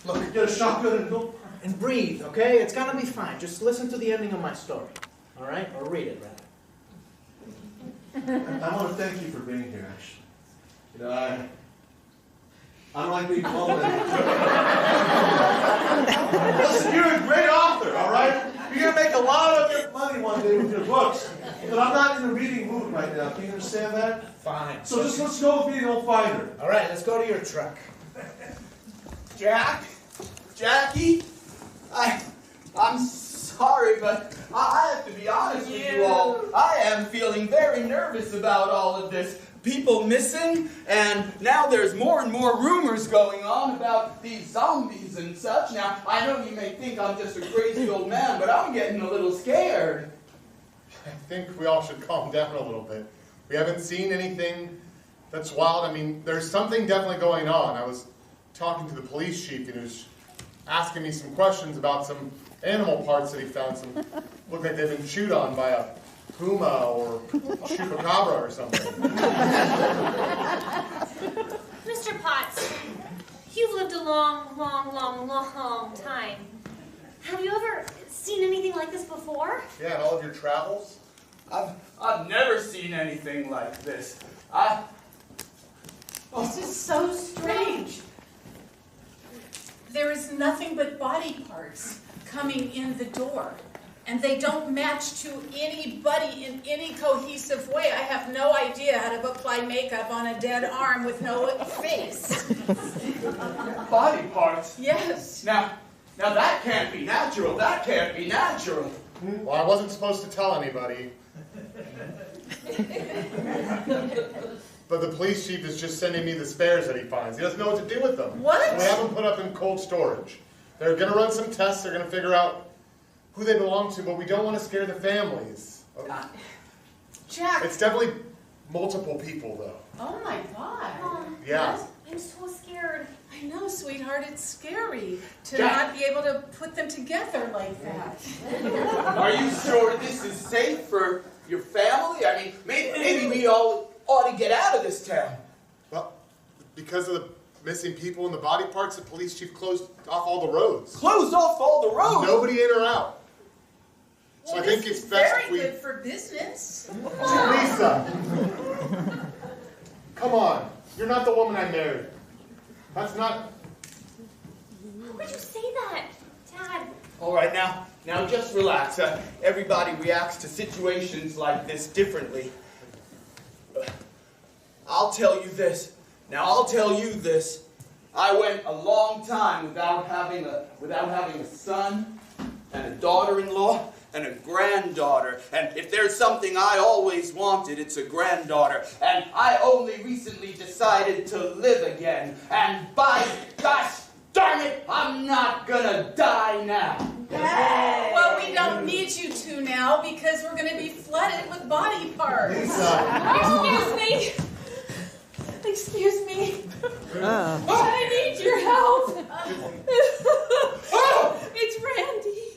look, get a shotgun and go. And breathe, okay? It's gonna be fine. Just listen to the ending of my story, all right? Or read it, rather. I want to thank you for being here, actually. You know, I don't like being alone. Listen, you're a great author, all right? You're going to make a lot of your money one day with your books. But I'm not in the reading mood right now. Can you understand that? Fine. So just let's go with me and go find her. All right, let's go to your truck. Jackie, I'm sorry, but I have to be honest with you all. I am feeling very nervous about all of this. People missing, and now there's more and more rumors going on about these zombies and such. Now, I know you may think I'm just a crazy old man, but I'm getting a little scared. I think we all should calm down a little bit. We haven't seen anything that's wild. I mean, there's something definitely going on. I was talking to the police chief, and he was asking me some questions about some animal parts that he found. Some look like they've been chewed on by a puma or chupacabra or something. Mr. Potts, you've lived a long time. Have you ever seen anything like this before? Yeah, in all of your travels? I've never seen anything like this. This is so strange. There is nothing but body parts coming in the door. And they don't match to anybody in any cohesive way. I have no idea how to apply makeup on a dead arm with no face. Body parts? Yes. Now that can't be natural. That can't be natural. Well, I wasn't supposed to tell anybody. But the police chief is just sending me the spares that he finds. He doesn't know what to do with them. What? So we have them put up in cold storage. They're going to run some tests. They're going to figure out who they belong to, but we don't want to scare the families. Jack. It's definitely multiple people, though. Oh my God. Yeah. I'm so scared. I know, sweetheart, it's scary to Jack. not be able to put them together like that. Are you sure this is safe for your family? I mean, maybe we all ought to get out of this town. Well, Because of the missing people and the body parts, the police chief closed off all the roads. Closed off all the roads? Nobody in or out. So Well, I think this it's is best very if we... good for business. Lisa! Come on. You're not the woman I married. That's not... How could you say that, Dad? All right, now just relax. Everybody reacts to situations like this differently. I'll tell you this. Now I'll tell you this. I went a long time without having a son and a daughter-in-law and a granddaughter. And if there's something I always wanted, it's a granddaughter. And I only recently decided to live again. And by gosh darn it, I'm not gonna die now. Well, we don't need you to now because we're going to be flooded with body parts. Excuse me. Excuse me. I need your help. It's Randy.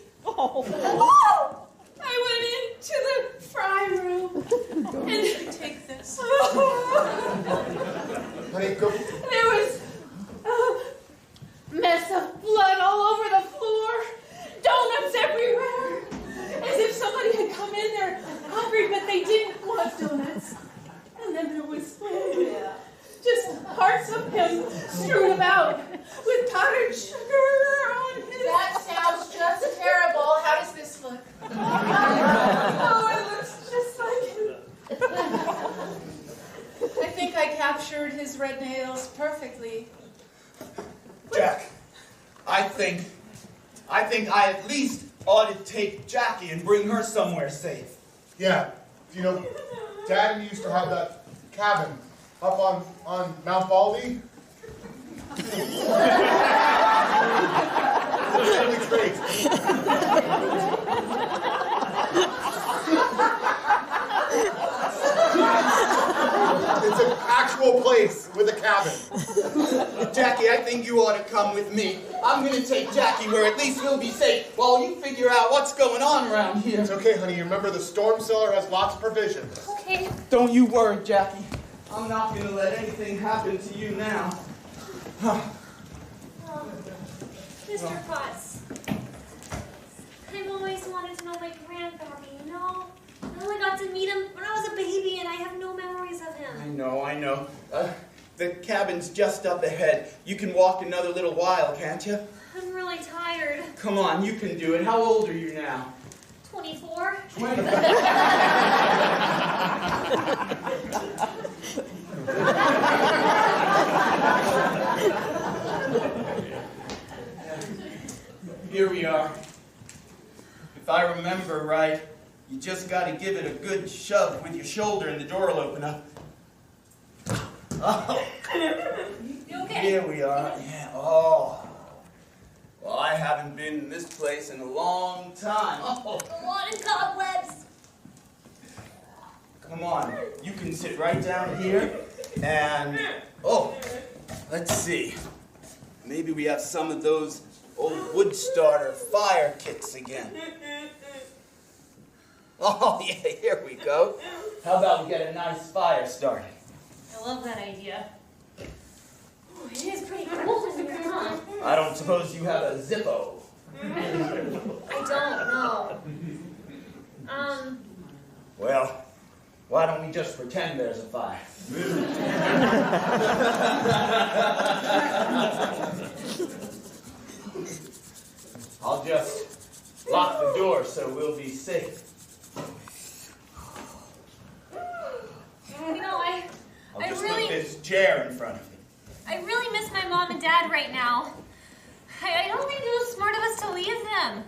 I went into the fry room and Take this. Honey, go... there was a mess of blood all over the floor. Donuts everywhere. As if somebody had come in there hungry, but they didn't want donuts. And then there was just parts of him strewn about with powdered sugar on his... That sounds just terrible. How does this look? Oh, it looks just like him. I think I captured his red nails perfectly. Jack, I think I at least ought to take Jackie and bring her somewhere safe. Yeah. You know, Dad used to have that cabin up on Mount Baldy. It's a family trait. It's an actual place with a cabin. Jackie, I think you ought to come with me. I'm going to take Jackie where at least we'll be safe while you figure out what's going on around here. It's okay, honey. Remember, the storm cellar has lots of provisions. Okay. Don't you worry, Jackie. I'm not going to let anything happen to you now. Mr. Potts, I've always wanted to know my grandfather, you know? I only got to meet him when I was a baby, and I have no memories of him. I know. The cabin's just up ahead. You can walk another little while, can't you? I'm really tired. Come on, you can do it. How old are you now? 24. 20. Here we are. If I remember right, you just got to give it a good shove with your shoulder and the door will open up. Oh. You okay? Here we are. Yeah. Oh. Well, I haven't been in this place in a long time. Oh. A lot of cobwebs. Come on. You can sit right down here and... Oh, let's see. Maybe we have some of those old wood starter fire kits again. Oh, yeah, here we go. How about we get a nice fire started? I love that idea. Oh, it is pretty cold in here, huh? I don't suppose you have a Zippo. I don't know. Well, why don't we just pretend there's a fire? I'll just lock the door so we'll be safe. You know, I I'll just really... put this chair in front of you. I really miss my mom and dad right now. I don't think it was smart of us to leave them.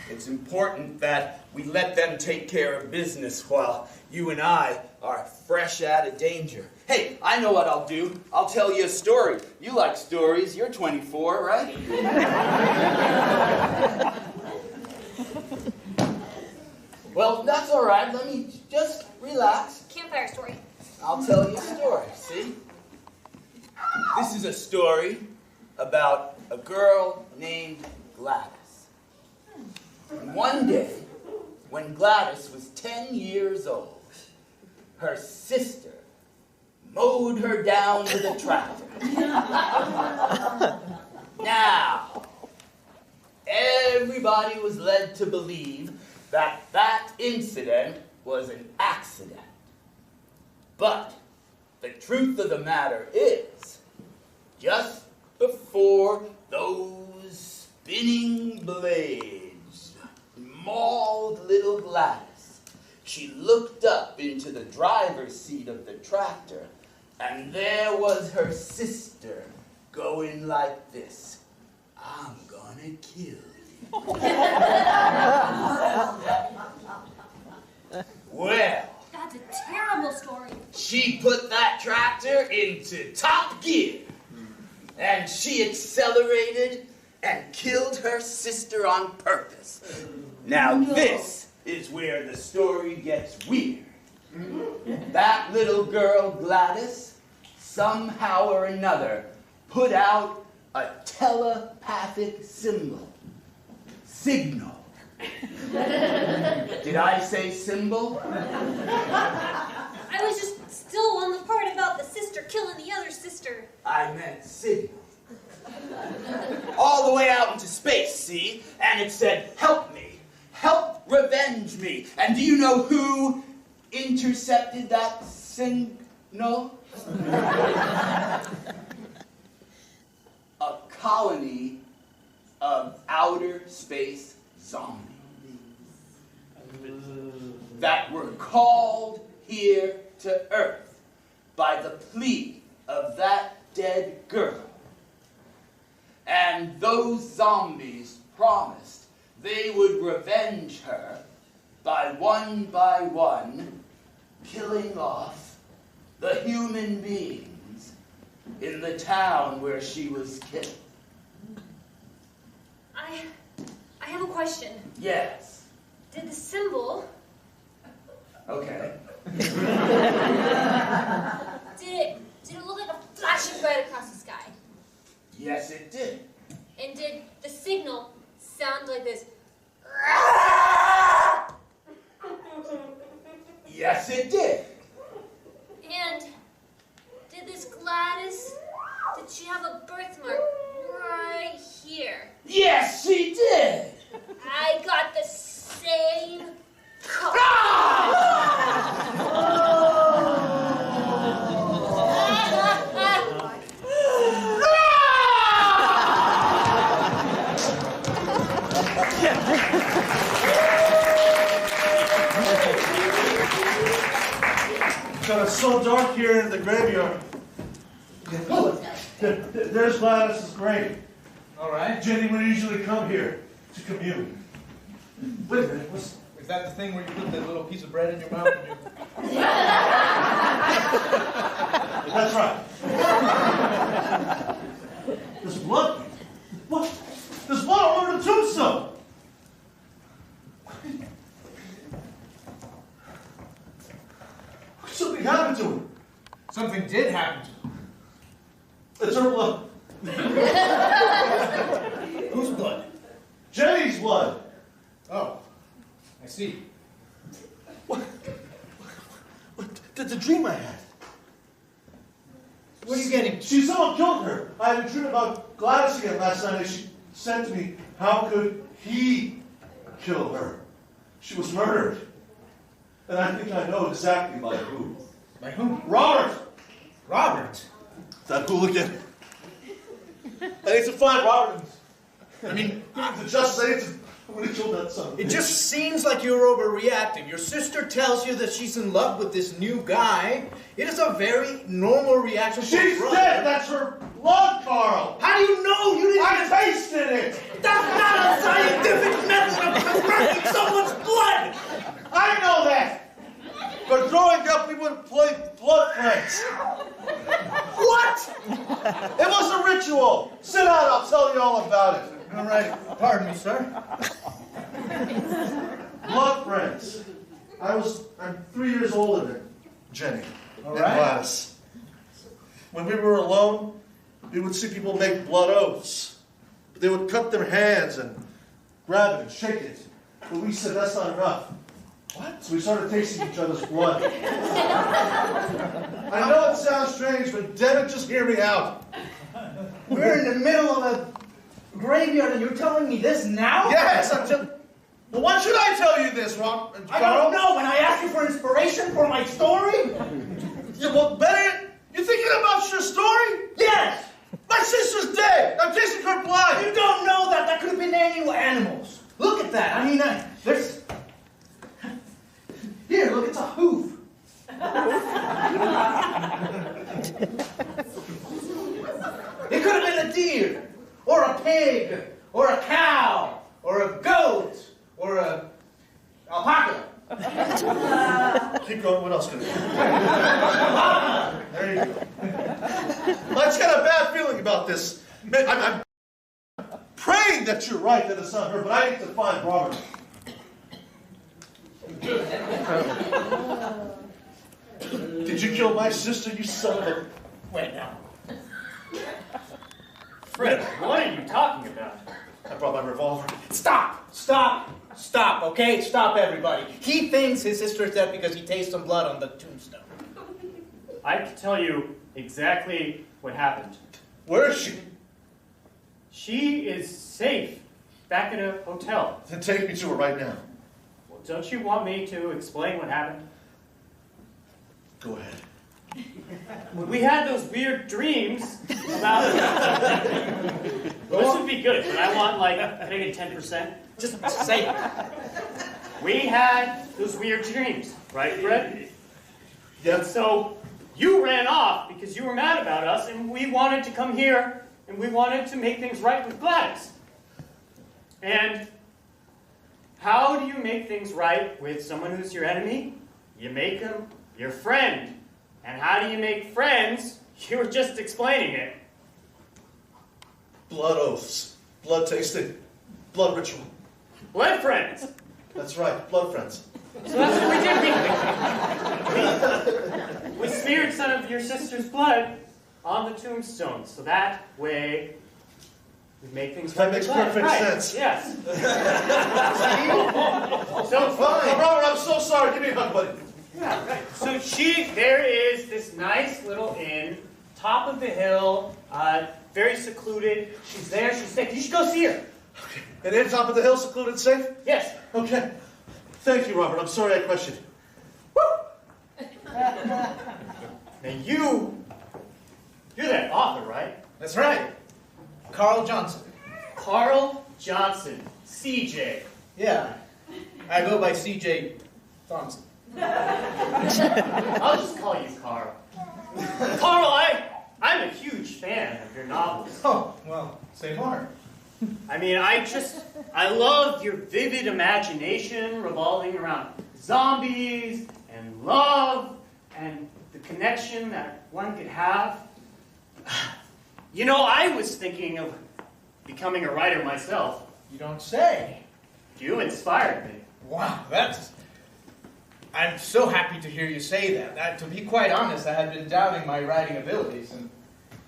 It's important that we let them take care of business while you and I are fresh out of danger. Hey, I know what I'll do. I'll tell you a story. You like stories. You're 24, right? Well, that's all right. Let me just relax. Campfire story. I'll tell you a story, see? This is a story about a girl named Gladys. And one day, when Gladys was 10 years old, her sister, mowed her down with a tractor. Now, everybody was led to believe that that incident was an accident. But the truth of the matter is, just before those spinning blades mauled little Gladys, she looked up into the driver's seat of the tractor, and there was her sister going like this. I'm gonna kill you. Well, That's a terrible story. she put that tractor into top gear, and she accelerated and killed her sister on purpose. Now this is where the story gets weird. That little girl, Gladys, somehow or another, put out a telepathic signal. Did I say symbol? I was just still on the part about the sister killing the other sister. I meant signal. All the way out into space, see? And it said, help me, help revenge me. And do you know who intercepted that signal? A colony of outer space zombies that were called here to Earth by the plea of that dead girl. And those zombies promised they would revenge her by one, killing off the human beings in the town where she was killed. I have a question. Yes. Did the symbol, Okay. did it look like a flashing light across the sky? Yes, it did. And did the signal sound like this? Yes, it did. And did this Gladys, did she have a birthmark right here? Yes, she did. I got the same color. God, it's so dark here in the graveyard. There's Gladys's grave. All right. Jenny would usually come here to commune. Wait a minute, Is that the thing where you put the little piece of bread in your mouth? And you... That's right. There's blood. What? There's blood all over the tombstone. Something happened to her. Something did happen to her. It's her blood. Whose blood? Jenny's blood. Oh, I see. What? The dream I had. What are you getting? Someone killed her. I had a dream about Gladys again last night, and she said to me, how could he kill her? She was murdered. And I think I know exactly by who. By whom? Robert! Robert? That hooligan. I need to find Robert. I mean, the justice, I need to... When he killed that son. It just seems like you're overreacting. Your sister tells you that she's in love with this new guy. It is a very normal reaction. She's dead! That's her blood, Carl! How do you know? You didn't... I tasted it! That's not a scientific method of converting someone's blood! I know that! But growing up, we would play blood friends. What? It was a ritual. Sit down, I'll tell you all about it. All right. Pardon me, sir. Blood friends. I'm 3 years older than Jenny and Gladys. When we were alone, we would see people make blood oaths. They would cut their hands and grab it and shake it. But we said, that's not enough. What? So we started tasting each other's blood. I know it sounds strange, but Devin, just hear me out. We're in the middle of a graveyard and you're telling me this now? Yes, I'm just... Well, why should I tell you this, Rob? I don't know. When I asked you for inspiration for my story? Yeah, well, Bennett, you thinking about your story? Yes! My sister's dead! I'm tasting her blood! You don't know that. That could have been any animals. Look at that. I mean, there's... Here, look, it's a hoof. It could have been a deer, or a pig, or a cow, or a goat, or a alpaca. Keep going, what else could it be? There you go. I just got a bad feeling about this. I'm praying that you're right, that it's not her, but I need to find Robert. Did you kill my sister, you son of a... Wait now. Fred, what are you talking about? I brought my revolver. Stop! Stop! Stop, okay? Stop, everybody. He thinks his sister's dead because he tasted some blood on the tombstone. I can tell you exactly what happened. Where is she? She is safe back at a hotel. Then take me to her right now. Well, don't you want me to explain what happened? Go ahead. We had those weird dreams about... This would be good, but I want, like, maybe 10%. Just say it. We had those weird dreams, right, Fred? Yeah. And so you ran off because you were mad about us, and we wanted to come here, and we wanted to make things right with Gladys. And how do you make things right with someone who's your enemy? You make them your friend. And how do you make friends? You were just explaining it. Blood oaths. Blood tasting. Blood ritual. Blood friends. That's right, blood friends. So that's what we did. We smeared some of your sister's blood on the tombstone. So that way, we make things right. That makes perfect sense. Yes. So fine. Robert, I'm so sorry. Give me a hug, buddy. Yeah, right. So there is this nice little inn, top of the hill, very secluded. She's there, she's safe. You should go see her. Okay. And in top of the hill, secluded, safe? Yes. Okay. Thank you, Robert. I'm sorry I questioned. Now you're that author, right? That's right. Carl Johnson. Carl Johnson, CJ. Yeah. I go by CJ Thompson. I'll just call you Carl. Carl, I'm a huge fan of your novels. Oh, well, say more. I mean, I love your vivid imagination revolving around zombies and love and the connection that one could have. You know, I was thinking of becoming a writer myself. You don't say. You inspired me. Wow, I'm so happy to hear you say that. To be quite honest, I had been doubting my writing abilities.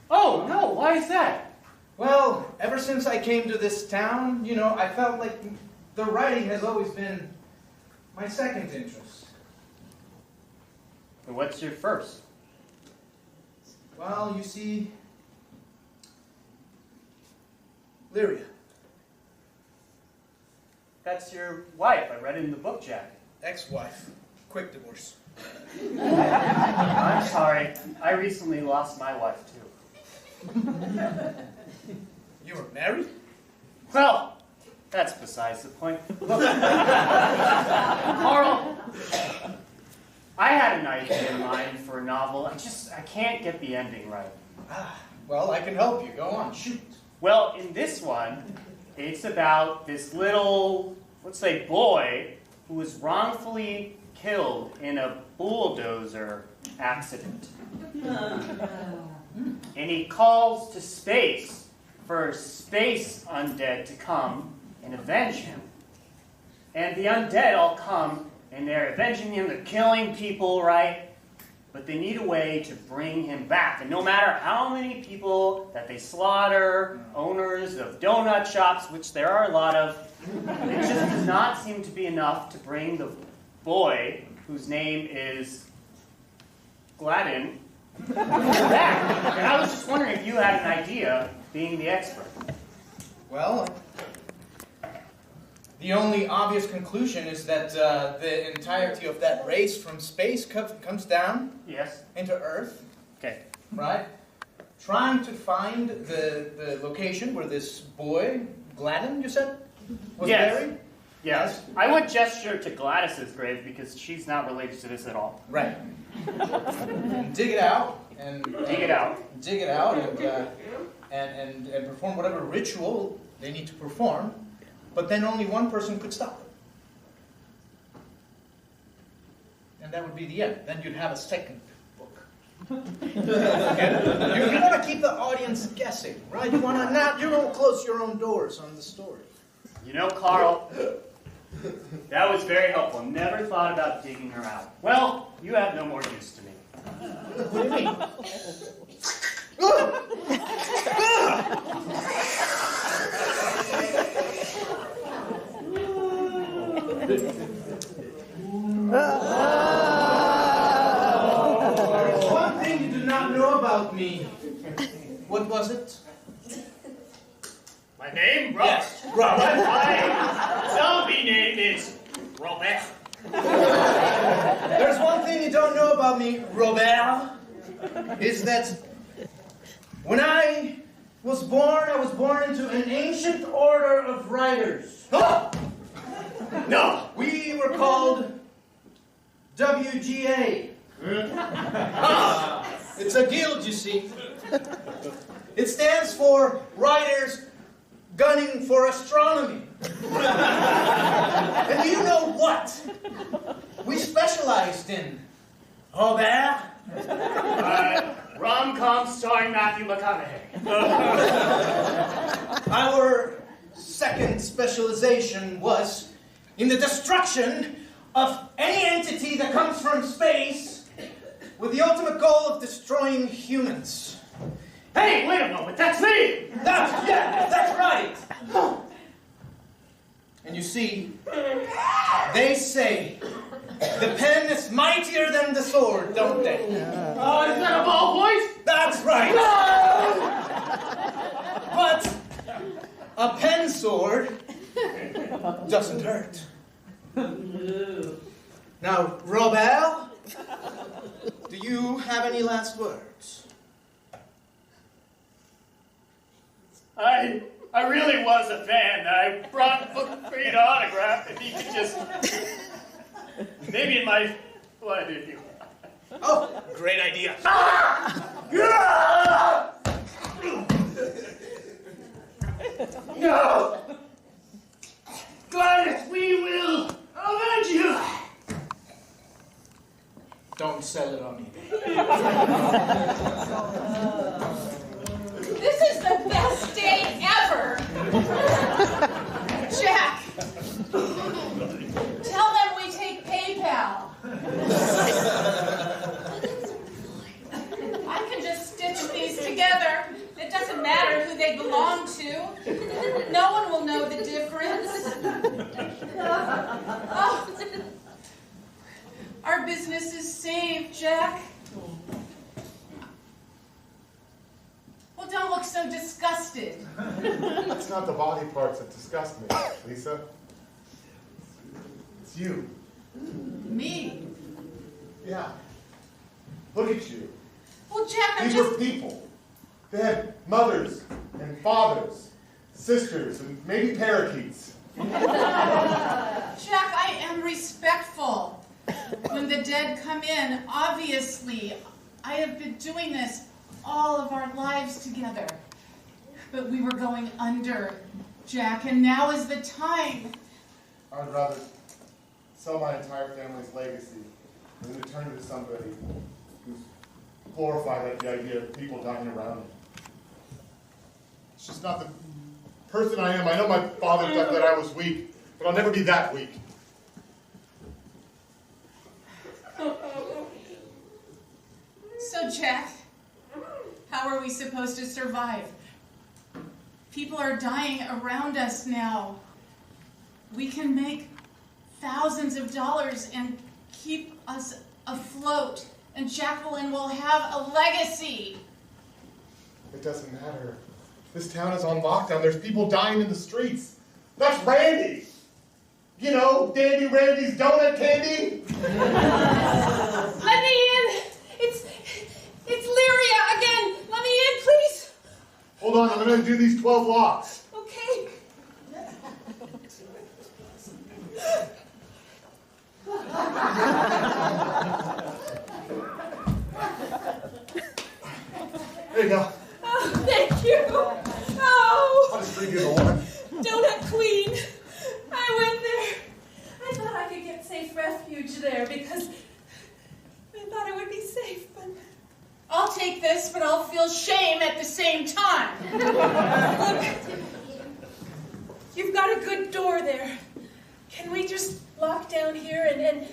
Oh, no, why is that? Well, ever since I came to this town, I felt like the writing has always been my second interest. And what's your first? Well, you see, Lyria. That's your wife. I read it in the book jacket. Ex-wife. Quick divorce. I'm sorry. I recently lost my wife, too. You were married? Well, that's besides the point. Look, Carl, I had an idea in mind for a novel. I can't get the ending right. Well, I can help you. Go on, shoot. Well, in this one, it's about this little, let's say, boy who was wrongfully killed in a bulldozer accident. And he calls to space for space undead to come and avenge him. And the undead all come, and they're avenging him, they're killing people, right? But they need a way to bring him back. And no matter how many people that they slaughter, owners of donut shops, which there are a lot of, it just does not seem to be enough to bring the boy, whose name is Gladden, back. And I was just wondering if you had an idea, being the expert. Well, the only obvious conclusion is that the entirety of that race from space comes down into Earth. Okay. Right? Trying to find the location where this boy, Gladden, you said, was buried? Yes. I would gesture to Gladys's grave because she's not related to this at all. Right. And dig it out. And dig it out. Dig it out and perform whatever ritual they need to perform. But then only one person could stop it. And that would be the end. Then you'd have a second book. You want to keep the audience guessing, right? You don't close your own doors on the story. You know, Carl, that was very helpful. Never thought about digging her out. Well, you have no more use to me. What do you mean? There's one thing you do not know about me. What was it? My name? Robert. Yes, Robert. My zombie name is Robert. There's one thing you don't know about me, Robert, is that when I was born into an ancient order of writers. Oh! No! We were called WGA. It's a guild, you see. It stands for Writers Gunning for Astronomy. And do you know what we specialized in? Robert? Rom-com starring Matthew McConaughey. Our second specialization was in the destruction of any entity that comes from space with the ultimate goal of destroying humans. Hey, wait a moment, that's me! That's right! And you see, they say the pen is mightier than the sword, don't they? Oh, is that a ball voice? That's right! But a pen sword doesn't hurt. Now, Robert, do you have any last words? I really was a fan. I brought a book for you to autograph if you could just... Maybe it might... What if you... Oh, great idea. No! Gladys, we will avenge you! Don't sell it on eBay. This is the best day ever! Jack! Tell them we take PayPal. I can just stitch these together. It doesn't matter who they belong to. No one will know the difference. Oh. Our business is saved, Jack. Well, don't look so disgusted. It's not the body parts that disgust me, Lisa. It's you. Me? Yeah. Look at you. Well, Jack, I'm These just... were people. They had mothers and fathers, sisters, and maybe parakeets. Jack, I am respectful. When the dead come in, obviously, I have been doing this all of our lives together. But we were going under, Jack, and now is the time. I'd rather sell my entire family's legacy than to turn to somebody who's glorified at the idea of people dying around him. It's just not the person I am. I know my father thought that I was weak, but I'll never be that weak. So, Jack, how are we supposed to survive? People are dying around us now. We can make thousands of dollars and keep us afloat. And Jacqueline will have a legacy. It doesn't matter. This town is on lockdown. There's people dying in the streets. That's Randy. You know, Dandy Randy's donut candy. Let me in. It's Lyria again. Let me in, please. Hold on, I'm going to do these 12 locks. Okay. There you go. Oh, thank you. Oh. I'll just leave you the one. Donut Queen. I went there. I thought I could get safe refuge there because I thought it would be safe, but... I'll take this, but I'll feel shame at the same time. Look, you've got a good door there. Can we just lock down here and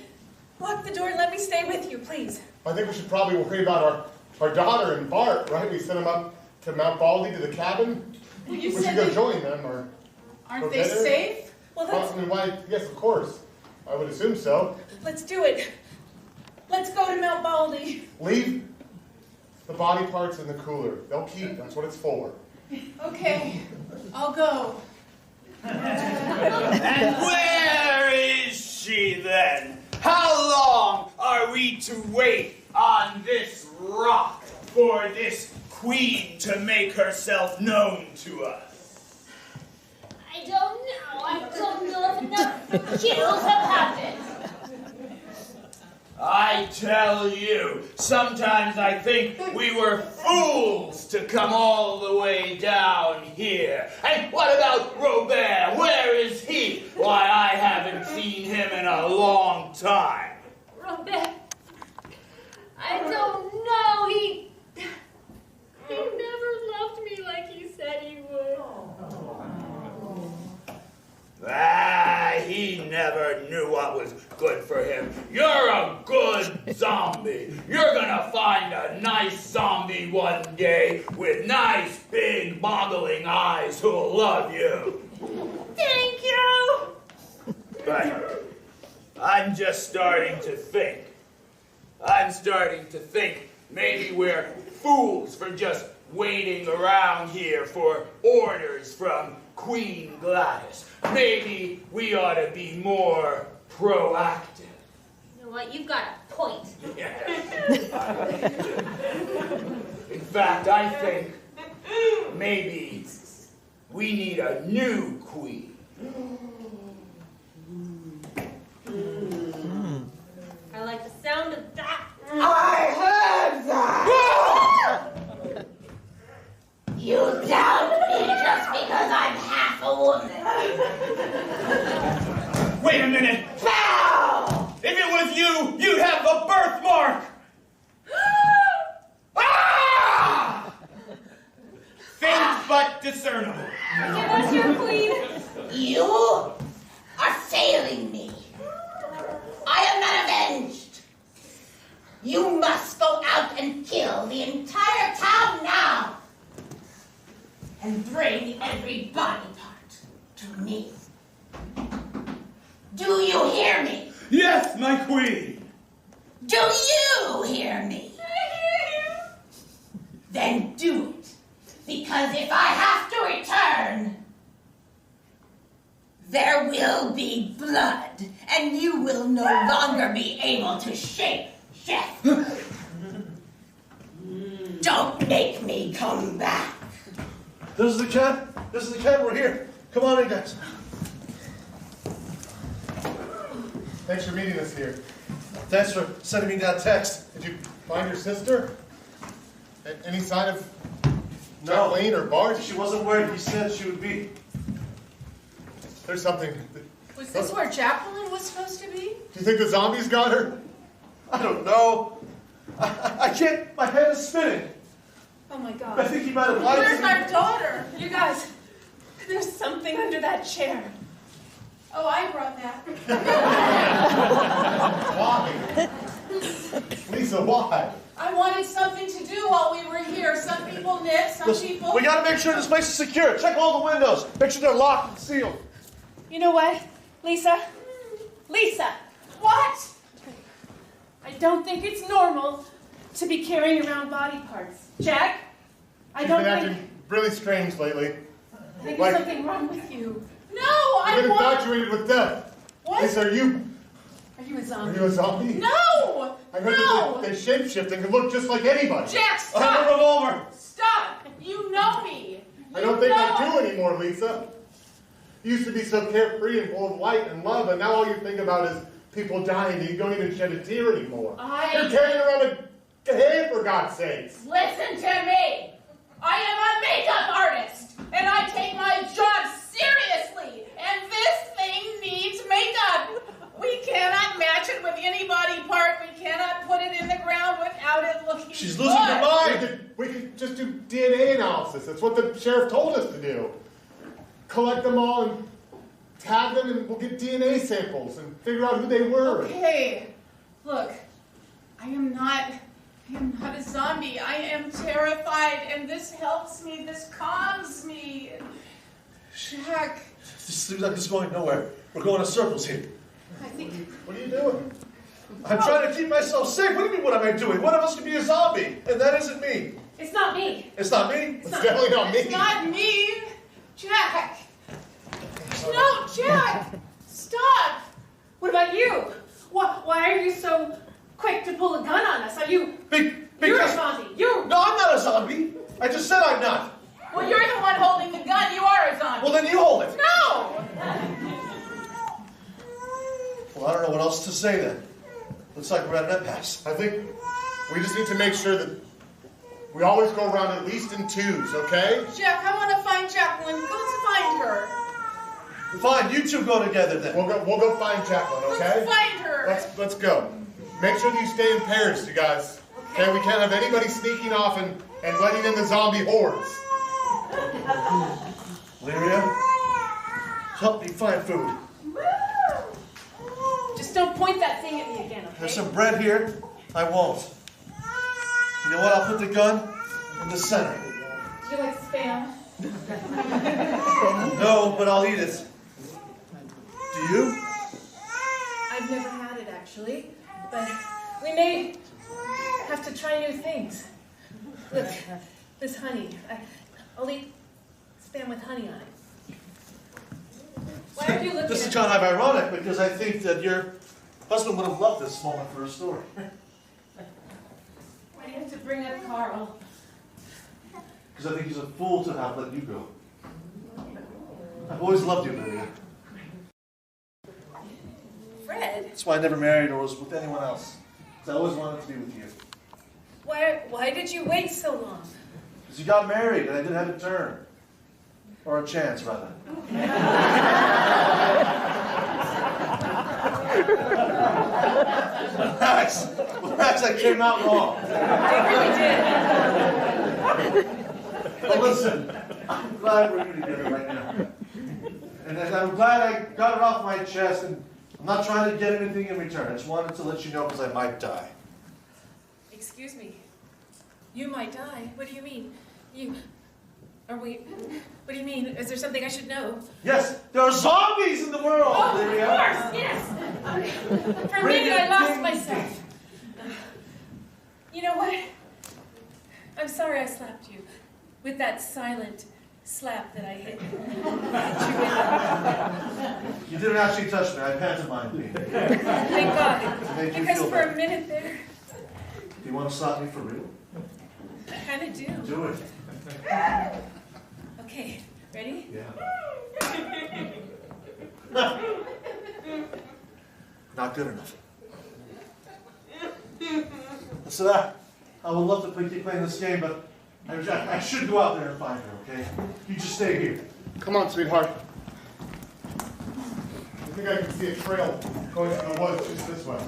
lock the door and let me stay with you, please? I think we should probably worry about our daughter and Bart, right? We sent them up to Mount Baldy to the cabin. Well, We should go join them, or Aren't go they get her. safe? Well, that's... I mean, why? Yes, of course. I would assume so. Let's do it. Let's go to Mount Baldy. Leave the body parts in the cooler. They'll keep. That's what it's for. Okay, I'll go. And where is she then? How long are we to wait on this rock for this queen to make herself known to us? I don't know. I don't know if enough kills have happened. I tell you, sometimes I think we were fools to come all the way down here. And what about Robert? Where is he? Why, I haven't seen him in a long time. Robert, I don't know. He never loved me like he said he would. He never knew what was good for him. You're a good zombie. You're gonna find a nice zombie one day with nice, big, boggling eyes who'll love you. Thank you. But I'm just starting to think. I'm starting to think maybe we're fools for just waiting around here for orders from Queen Gladys. Maybe we ought to be more proactive. You know what? You've got a point. In fact, I think maybe we need a new queen. I like the sound of that. I heard that! You doubt me just because I'm half a woman. Wait a minute. Bow! If it was you, you'd have the birthmark. Ah! Faint but discernible. Give us your queen. You are failing me. I am not avenged. You must go out and kill the entire town now. And bring every body part to me. Do you hear me? Yes, my queen. Do you hear me? I hear you. Then do it. Because if I have to return, there will be blood, and you will no longer be able to shape Chef. Don't make me come back. This is the cat. This is the cat. We're here. Come on in, guys. Thanks for meeting us here. Thanks for sending me that text. Did you find your sister? Any sign of No. Jacqueline or Bart? She wasn't where he said she would be. There's something. Was this where Jacqueline was supposed to be? Do you think the zombies got her? I don't know. I can't. My head is spinning. Oh my God. I think he might have lied Where's to me. our daughter? You guys, there's something under that chair. Oh, I brought that. Why? Lisa, why? I wanted something to do while we were here. Some people knit, some Listen, people... we gotta make sure this place is secure. Check all the windows. Make sure they're locked and sealed. You know what, Lisa? Lisa, What? I don't think it's normal to be carrying around body parts. Jack, I She's don't been think... acting really strange lately. I think like- there's something wrong with you. No, You've I been want... infatuated with death. What? Lisa, are you Are you a zombie? a zombie? No! I heard No! that they shapeshift and can look just like anybody. Jack, I stop! have a revolver. Stop! You know me. I don't think I do anymore, Lisa. You used to be so carefree and full of light and love, and now all you think about is people dying, and you don't even shed a tear anymore. You're carrying around a head, for God's sakes. Listen to me. I am a makeup artist, and I take my job seriously, and this thing needs makeup. We cannot match it with any body part. We cannot put it in the ground without it looking She's losing her mind. We could just do DNA analysis. That's what the sheriff told us to do. Collect them all and tag them, and we'll get DNA samples and figure out who they were. Okay, look, I am not a zombie. I am terrified, and this helps me. This calms me. Jack, This seems like it's going nowhere. We're going in circles here. I think... What are you doing? I'm trying to keep myself safe. What do you mean, what am I doing? One of us could be a zombie, and that isn't me. It's not me. It's not me? It's definitely not me. It's not me. Jack. No, Jack. Stop. What about you? Why are you so quick to pull a gun on us? Are you... You're a zombie. No, I'm not a zombie. I just said I'm not. Well, you're the one holding the gun. You are a zombie. Well, then you hold it. No. Well, I don't know what else to say then. Looks like we're at an impasse. I think we just need to make sure that we always go around at least in twos, okay? Jack, I want to find Jacqueline. Go find her. Fine, you two go together then. We'll go find Jacqueline, okay? Let's find her. Let's go. Make sure that you stay in pairs, you guys. Okay, we can't have anybody sneaking off and letting in the zombie hordes. Lyria, help me find food. Just don't point that thing at me again, okay? There's some bread here. I won't. You know what? I'll put the gun in the center. Do you like Spam? No, but I'll eat it. Do you? I've never had it, actually. But we may have to try new things. Look, this honey. I'll eat Spam with honey on it. Why are you looking This at is kind of ironic because I think that your husband would have loved this moment for a story. Why do you have to bring up Carl? Because I think he's a fool to have let you go. I've always loved you, Lydia. Fred? That's why I never married or was with anyone else. Because I always wanted to be with you. Why did you wait so long? Because you got married and I didn't have a turn. Or a chance, rather. Relax, I came out wrong. You really did. But listen, I'm glad we're here together right now. And I'm glad I got it off my chest, and I'm not trying to get anything in return. I just wanted to let you know because I might die. Excuse me. You might die? What do you mean? What do you mean? Is there something I should know? Yes, there are zombies in the world, Oh, Lydia. of course, yes. For a minute, I lost myself. You know what? I'm sorry I slapped you with that silent slap that I hit. You didn't actually touch me. I pantomimed me. Thank God. Made you Because feel for a better. minute there, Do you want to stop me for real? I kind of do. Do it. Okay, ready? Yeah. Not good enough. So I would love to keep playing this game, but I should go out there and find her, okay? You just stay here. Come on, sweetheart. I think I can see a trail going through the woods just this way.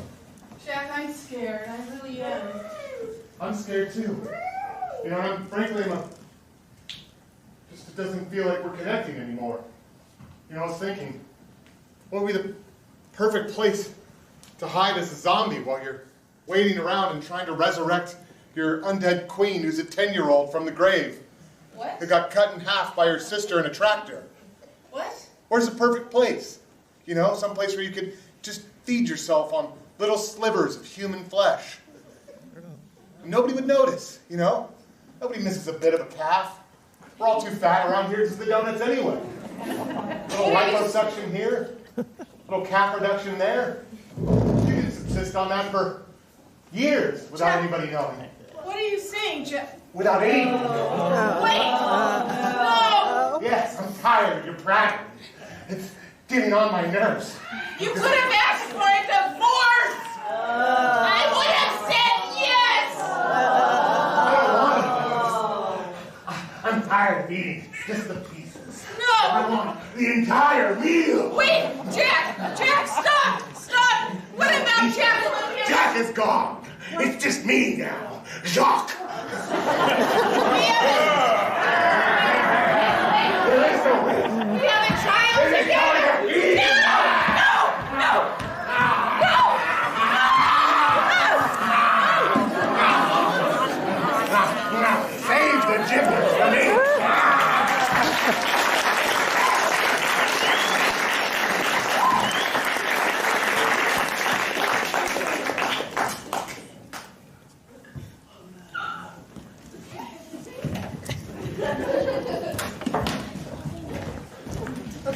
Jack, I'm scared. I really am. I'm scared too. You know, frankly, it doesn't feel like we're connecting anymore. You know, I was thinking, what would be the perfect place to hide as a zombie while you're waiting around and trying to resurrect your undead queen who's a 10-year-old from the grave. What? Who got cut in half by her sister in a tractor. What? Where's the perfect place? You know, some place where you could just feed yourself on little slivers of human flesh. Nobody would notice, you know? Nobody misses a bit of a calf. We're all too fat around here to do the donuts anyway. Little liposuction here, little calf reduction there. You can subsist on that for years without anybody knowing. What are you saying, Jeff? Without anybody knowing. Wait! No! Yes, I'm tired of your prattling. It's getting on my nerves. You could have asked for a divorce! I would have said yes! I don't want it. I'm tired of eating just the pieces. No! I want the entire meal. Wait! Jack! Jack, stop! Stop! What about Jack? Jack is gone. It's just me now. Jacques. There is no way. We have a child together! No! Now, save the giblets for me.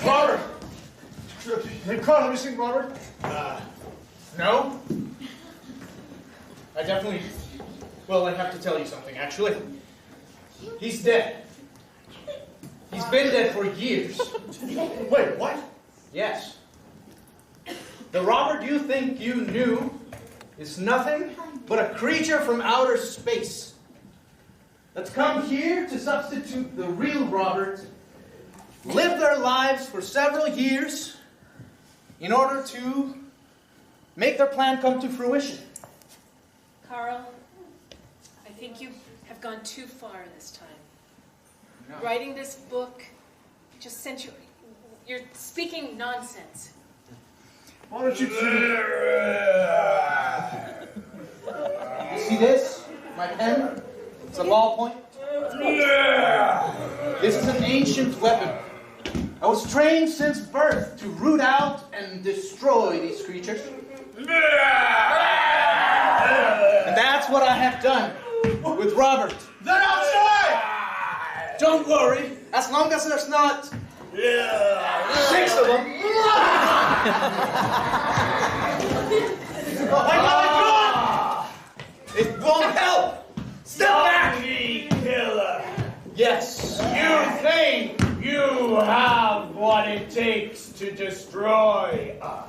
Robert! Hey, Carl, have you seen Robert? No. I definitely... Well, I have to tell you something, actually. He's dead. He's been dead for years. Wait, what? Yes. The Robert you think you knew is nothing but a creature from outer space that's come here to substitute the real Robert, live their lives for several years in order to make their plan come to fruition. Carl, I think you have gone too far this time. No. Writing this book just sent you... You're speaking nonsense. Why don't you two... You see this? My pen? It's a ballpoint. This is an ancient weapon. I was trained since birth to root out and destroy these creatures. And that's what I have done with Robert. They're outside! Don't worry, as long as there's not 6 of them. My God! It won't help. Step back. Killer. Yes. You think you have what it takes to destroy us.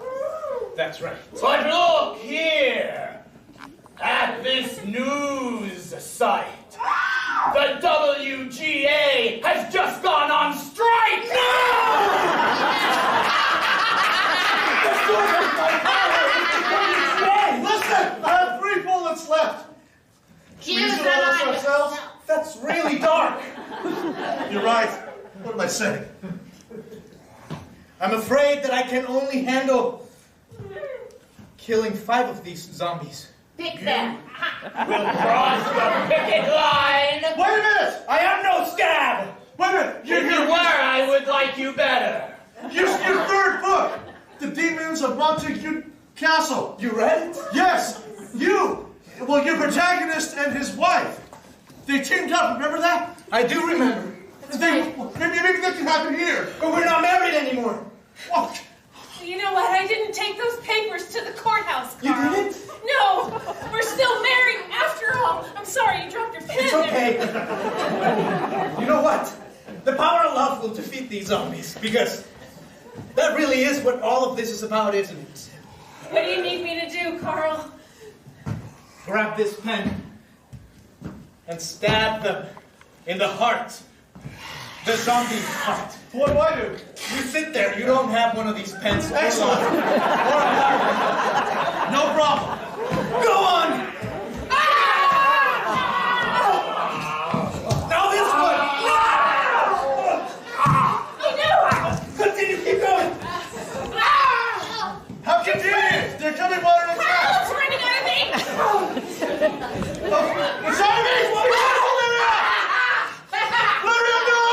That's right. But look here at this news site. The WGA has just gone on strike! Listen! I have 3 bullets left! Should we use it all us ourselves? That's really dark. You're right. What am I saying? I'm afraid that I can only handle killing 5 of these zombies. Pick them. We'll cross the picket line! Wait a minute! I am no scab! Wait a minute! If you were, I would like you better. Your 3rd book! The Demons of Montague Castle. You read it? Yes! You! Well, your protagonist and his wife. They teamed up, remember that? I do remember. Maybe that can happen here. But we're not married anymore. What? You know what? I didn't take those papers to the courthouse, You Carl. didn't? No! We're still married after all. I'm sorry you dropped your pen It's okay. You know what? The power of love will defeat these zombies, because that really is what all of this is about, isn't it? What do you need me to do, Carl? Grab this pen and stab them in the heart. The zombie heart. What do I do? You sit there. You don't have one of these pens. Excellent. No problem. Go on. Now this one. Continue. Keep going. How convenient! They're coming water and Carl, it's running out of ink. The zombies! What is that? Lyria, no!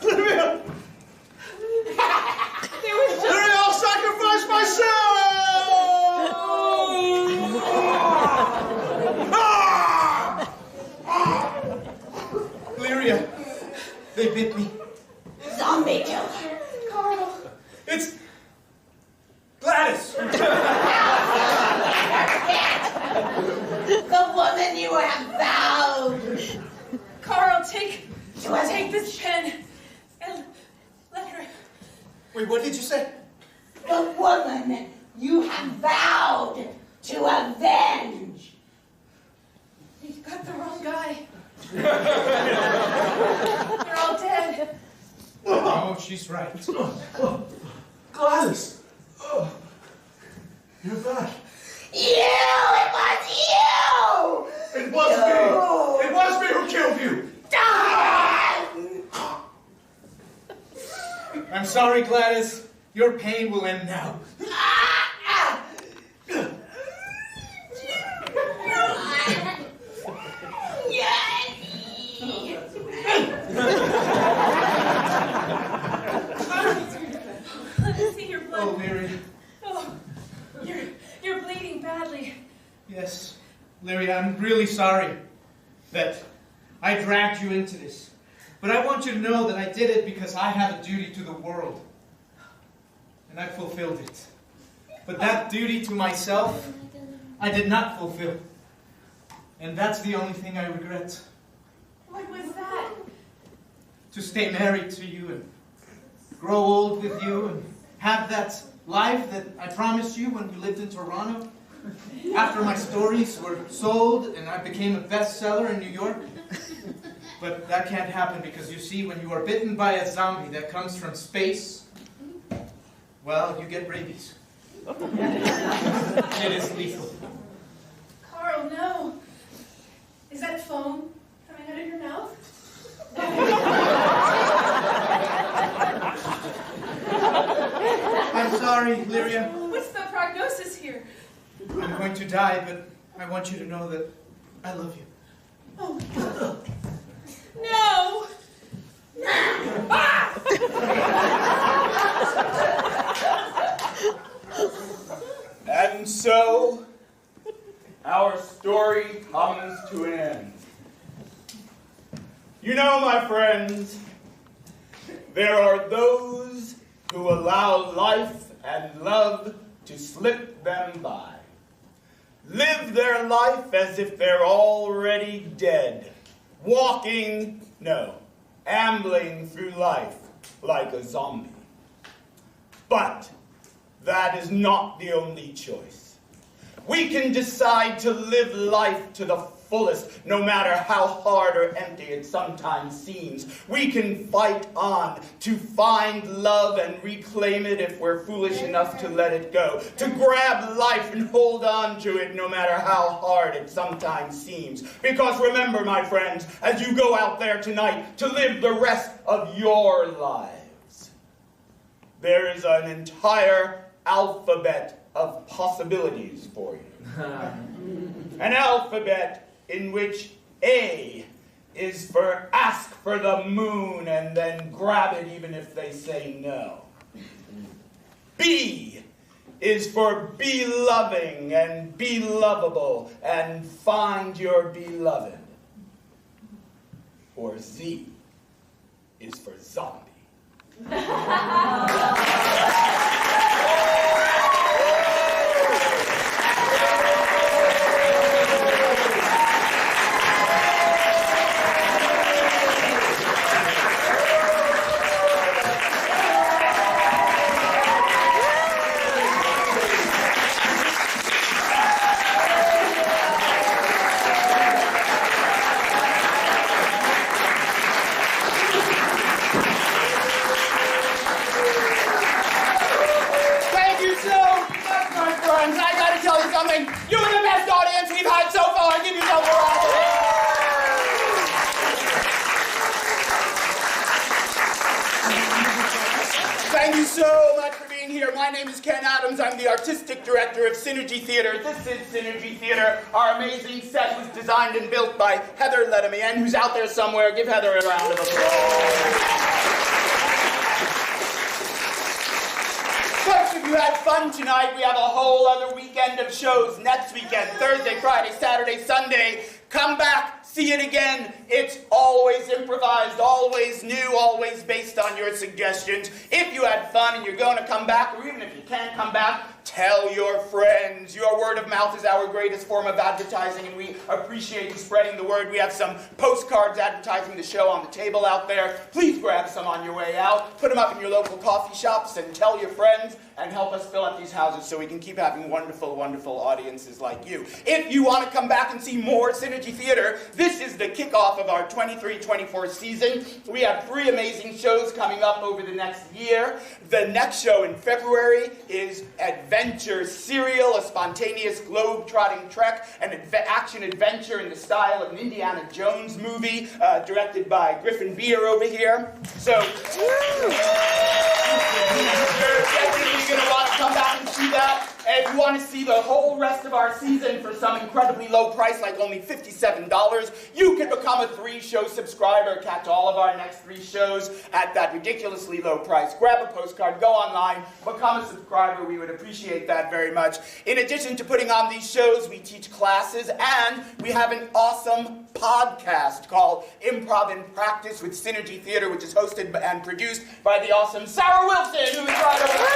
Lyria! There was just... Lyria! Wait, what did you say? The woman you have vowed to avenge. You got the wrong guy. They're all dead. Oh, she's right. Gladys! You're back. You! It was you! It was me! It was me who killed you! I'm sorry, Gladys. Your pain will end now. Let me see your blood. Oh, Leary. Oh, you're bleeding badly. Yes, Leary, I'm really sorry that I dragged you into this. But I want you to know that I did it because I have a duty to the world. And I fulfilled it. But that duty to myself, I did not fulfill. And that's the only thing I regret. What was that? To stay married to you and grow old with you and have that life that I promised you when we lived in Toronto. After my stories were sold and I became a bestseller in New York. But that can't happen because you see, when you are bitten by a zombie that comes from space, well, you get rabies. It is lethal. Carl, no. Is that foam coming out of your mouth? I'm sorry, Lyria. What's the prognosis here? I'm going to die, but I want you to know that I love you. Oh, no! And so, our story comes to an end. You know, my friends, there are those who allow life and love to slip them by. Live their life as if they're already dead. Ambling through life like a zombie. But that is not the only choice. We can decide to live life to the fullest, no matter how hard or empty it sometimes seems. We can fight on to find love and reclaim it if we're foolish enough to let it go. To grab life and hold on to it no matter how hard it sometimes seems. Because remember, my friends, as you go out there tonight to live the rest of your lives, there is an entire alphabet of possibilities for you. An alphabet in which A is for ask for the moon and then grab it even if they say no. B is for be loving and be lovable and find your beloved. Or Z is for zombie. You are the best audience we've had so far. Give yourself a round. Thank you so much for being here. My name is Ken Adams. I'm the artistic director of Synergy Theater. This is Synergy Theater. Our amazing set was designed and built by Heather Letterman, who's out there somewhere. Give Heather a round of applause. Folks, if you had fun tonight, we have a whole other weekend of shows next weekend, Thursday, Friday, Saturday, Sunday. Come back, see it again. It's always improvised, always new, always based on your suggestions. If you had fun and you're going to come back, or even if you can't come back, Tell your friends. Your word of mouth is our greatest form of advertising, and we appreciate you spreading the word. We have some postcards advertising the show on the table out there. Please grab some on your way out. Put them up in your local coffee shops and tell your friends, and help us fill up these houses so we can keep having wonderful, wonderful audiences like you. If you want to come back and see more Synergy Theater, this is the kickoff of our 23-24 season. We have 3 amazing shows coming up over the next year. The next show in February is Adventure Serial, a spontaneous globe-trotting trek, an action-adventure in the style of an Indiana Jones movie, directed by Griffin Beer over here. So, you're definitely going to want to come back and see that. And if you want to see the whole rest of our season for some incredibly low price, like only $57, you can become a 3-show subscriber. Catch all of our next 3 shows at that ridiculously low price. Grab a postcard, go online, become a subscriber. We would appreciate that very much. In addition to putting on these shows, we teach classes, and we have an awesome podcast called Improv in Practice with Synergy Theater, which is hosted and produced by the awesome Sarah Wilson, who is right over there.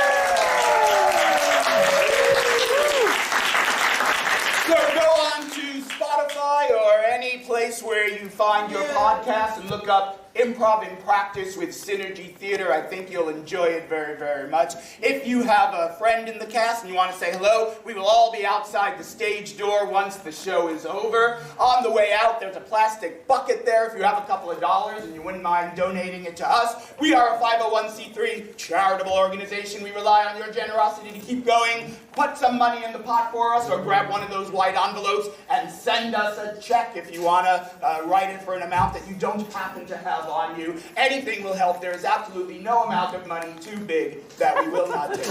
So go on to Spotify or any place where you find your podcast and look up Improv in Practice with Synergy Theater. I think you'll enjoy it very, very much. If you have a friend in the cast and you want to say hello, we will all be outside the stage door once the show is over. On the way out, there's a plastic bucket there if you have a couple of dollars and you wouldn't mind donating it to us. We are a 501c3 charitable organization. We rely on your generosity to keep going. Put some money in the pot for us, or grab one of those white envelopes and send us a check if you want to write it for an amount that you don't happen to have on you. Anything will help. There is absolutely no amount of money too big that we will not take.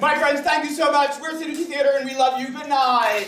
My friends, thank you so much. We're Synergy Theater and we love you. Good night.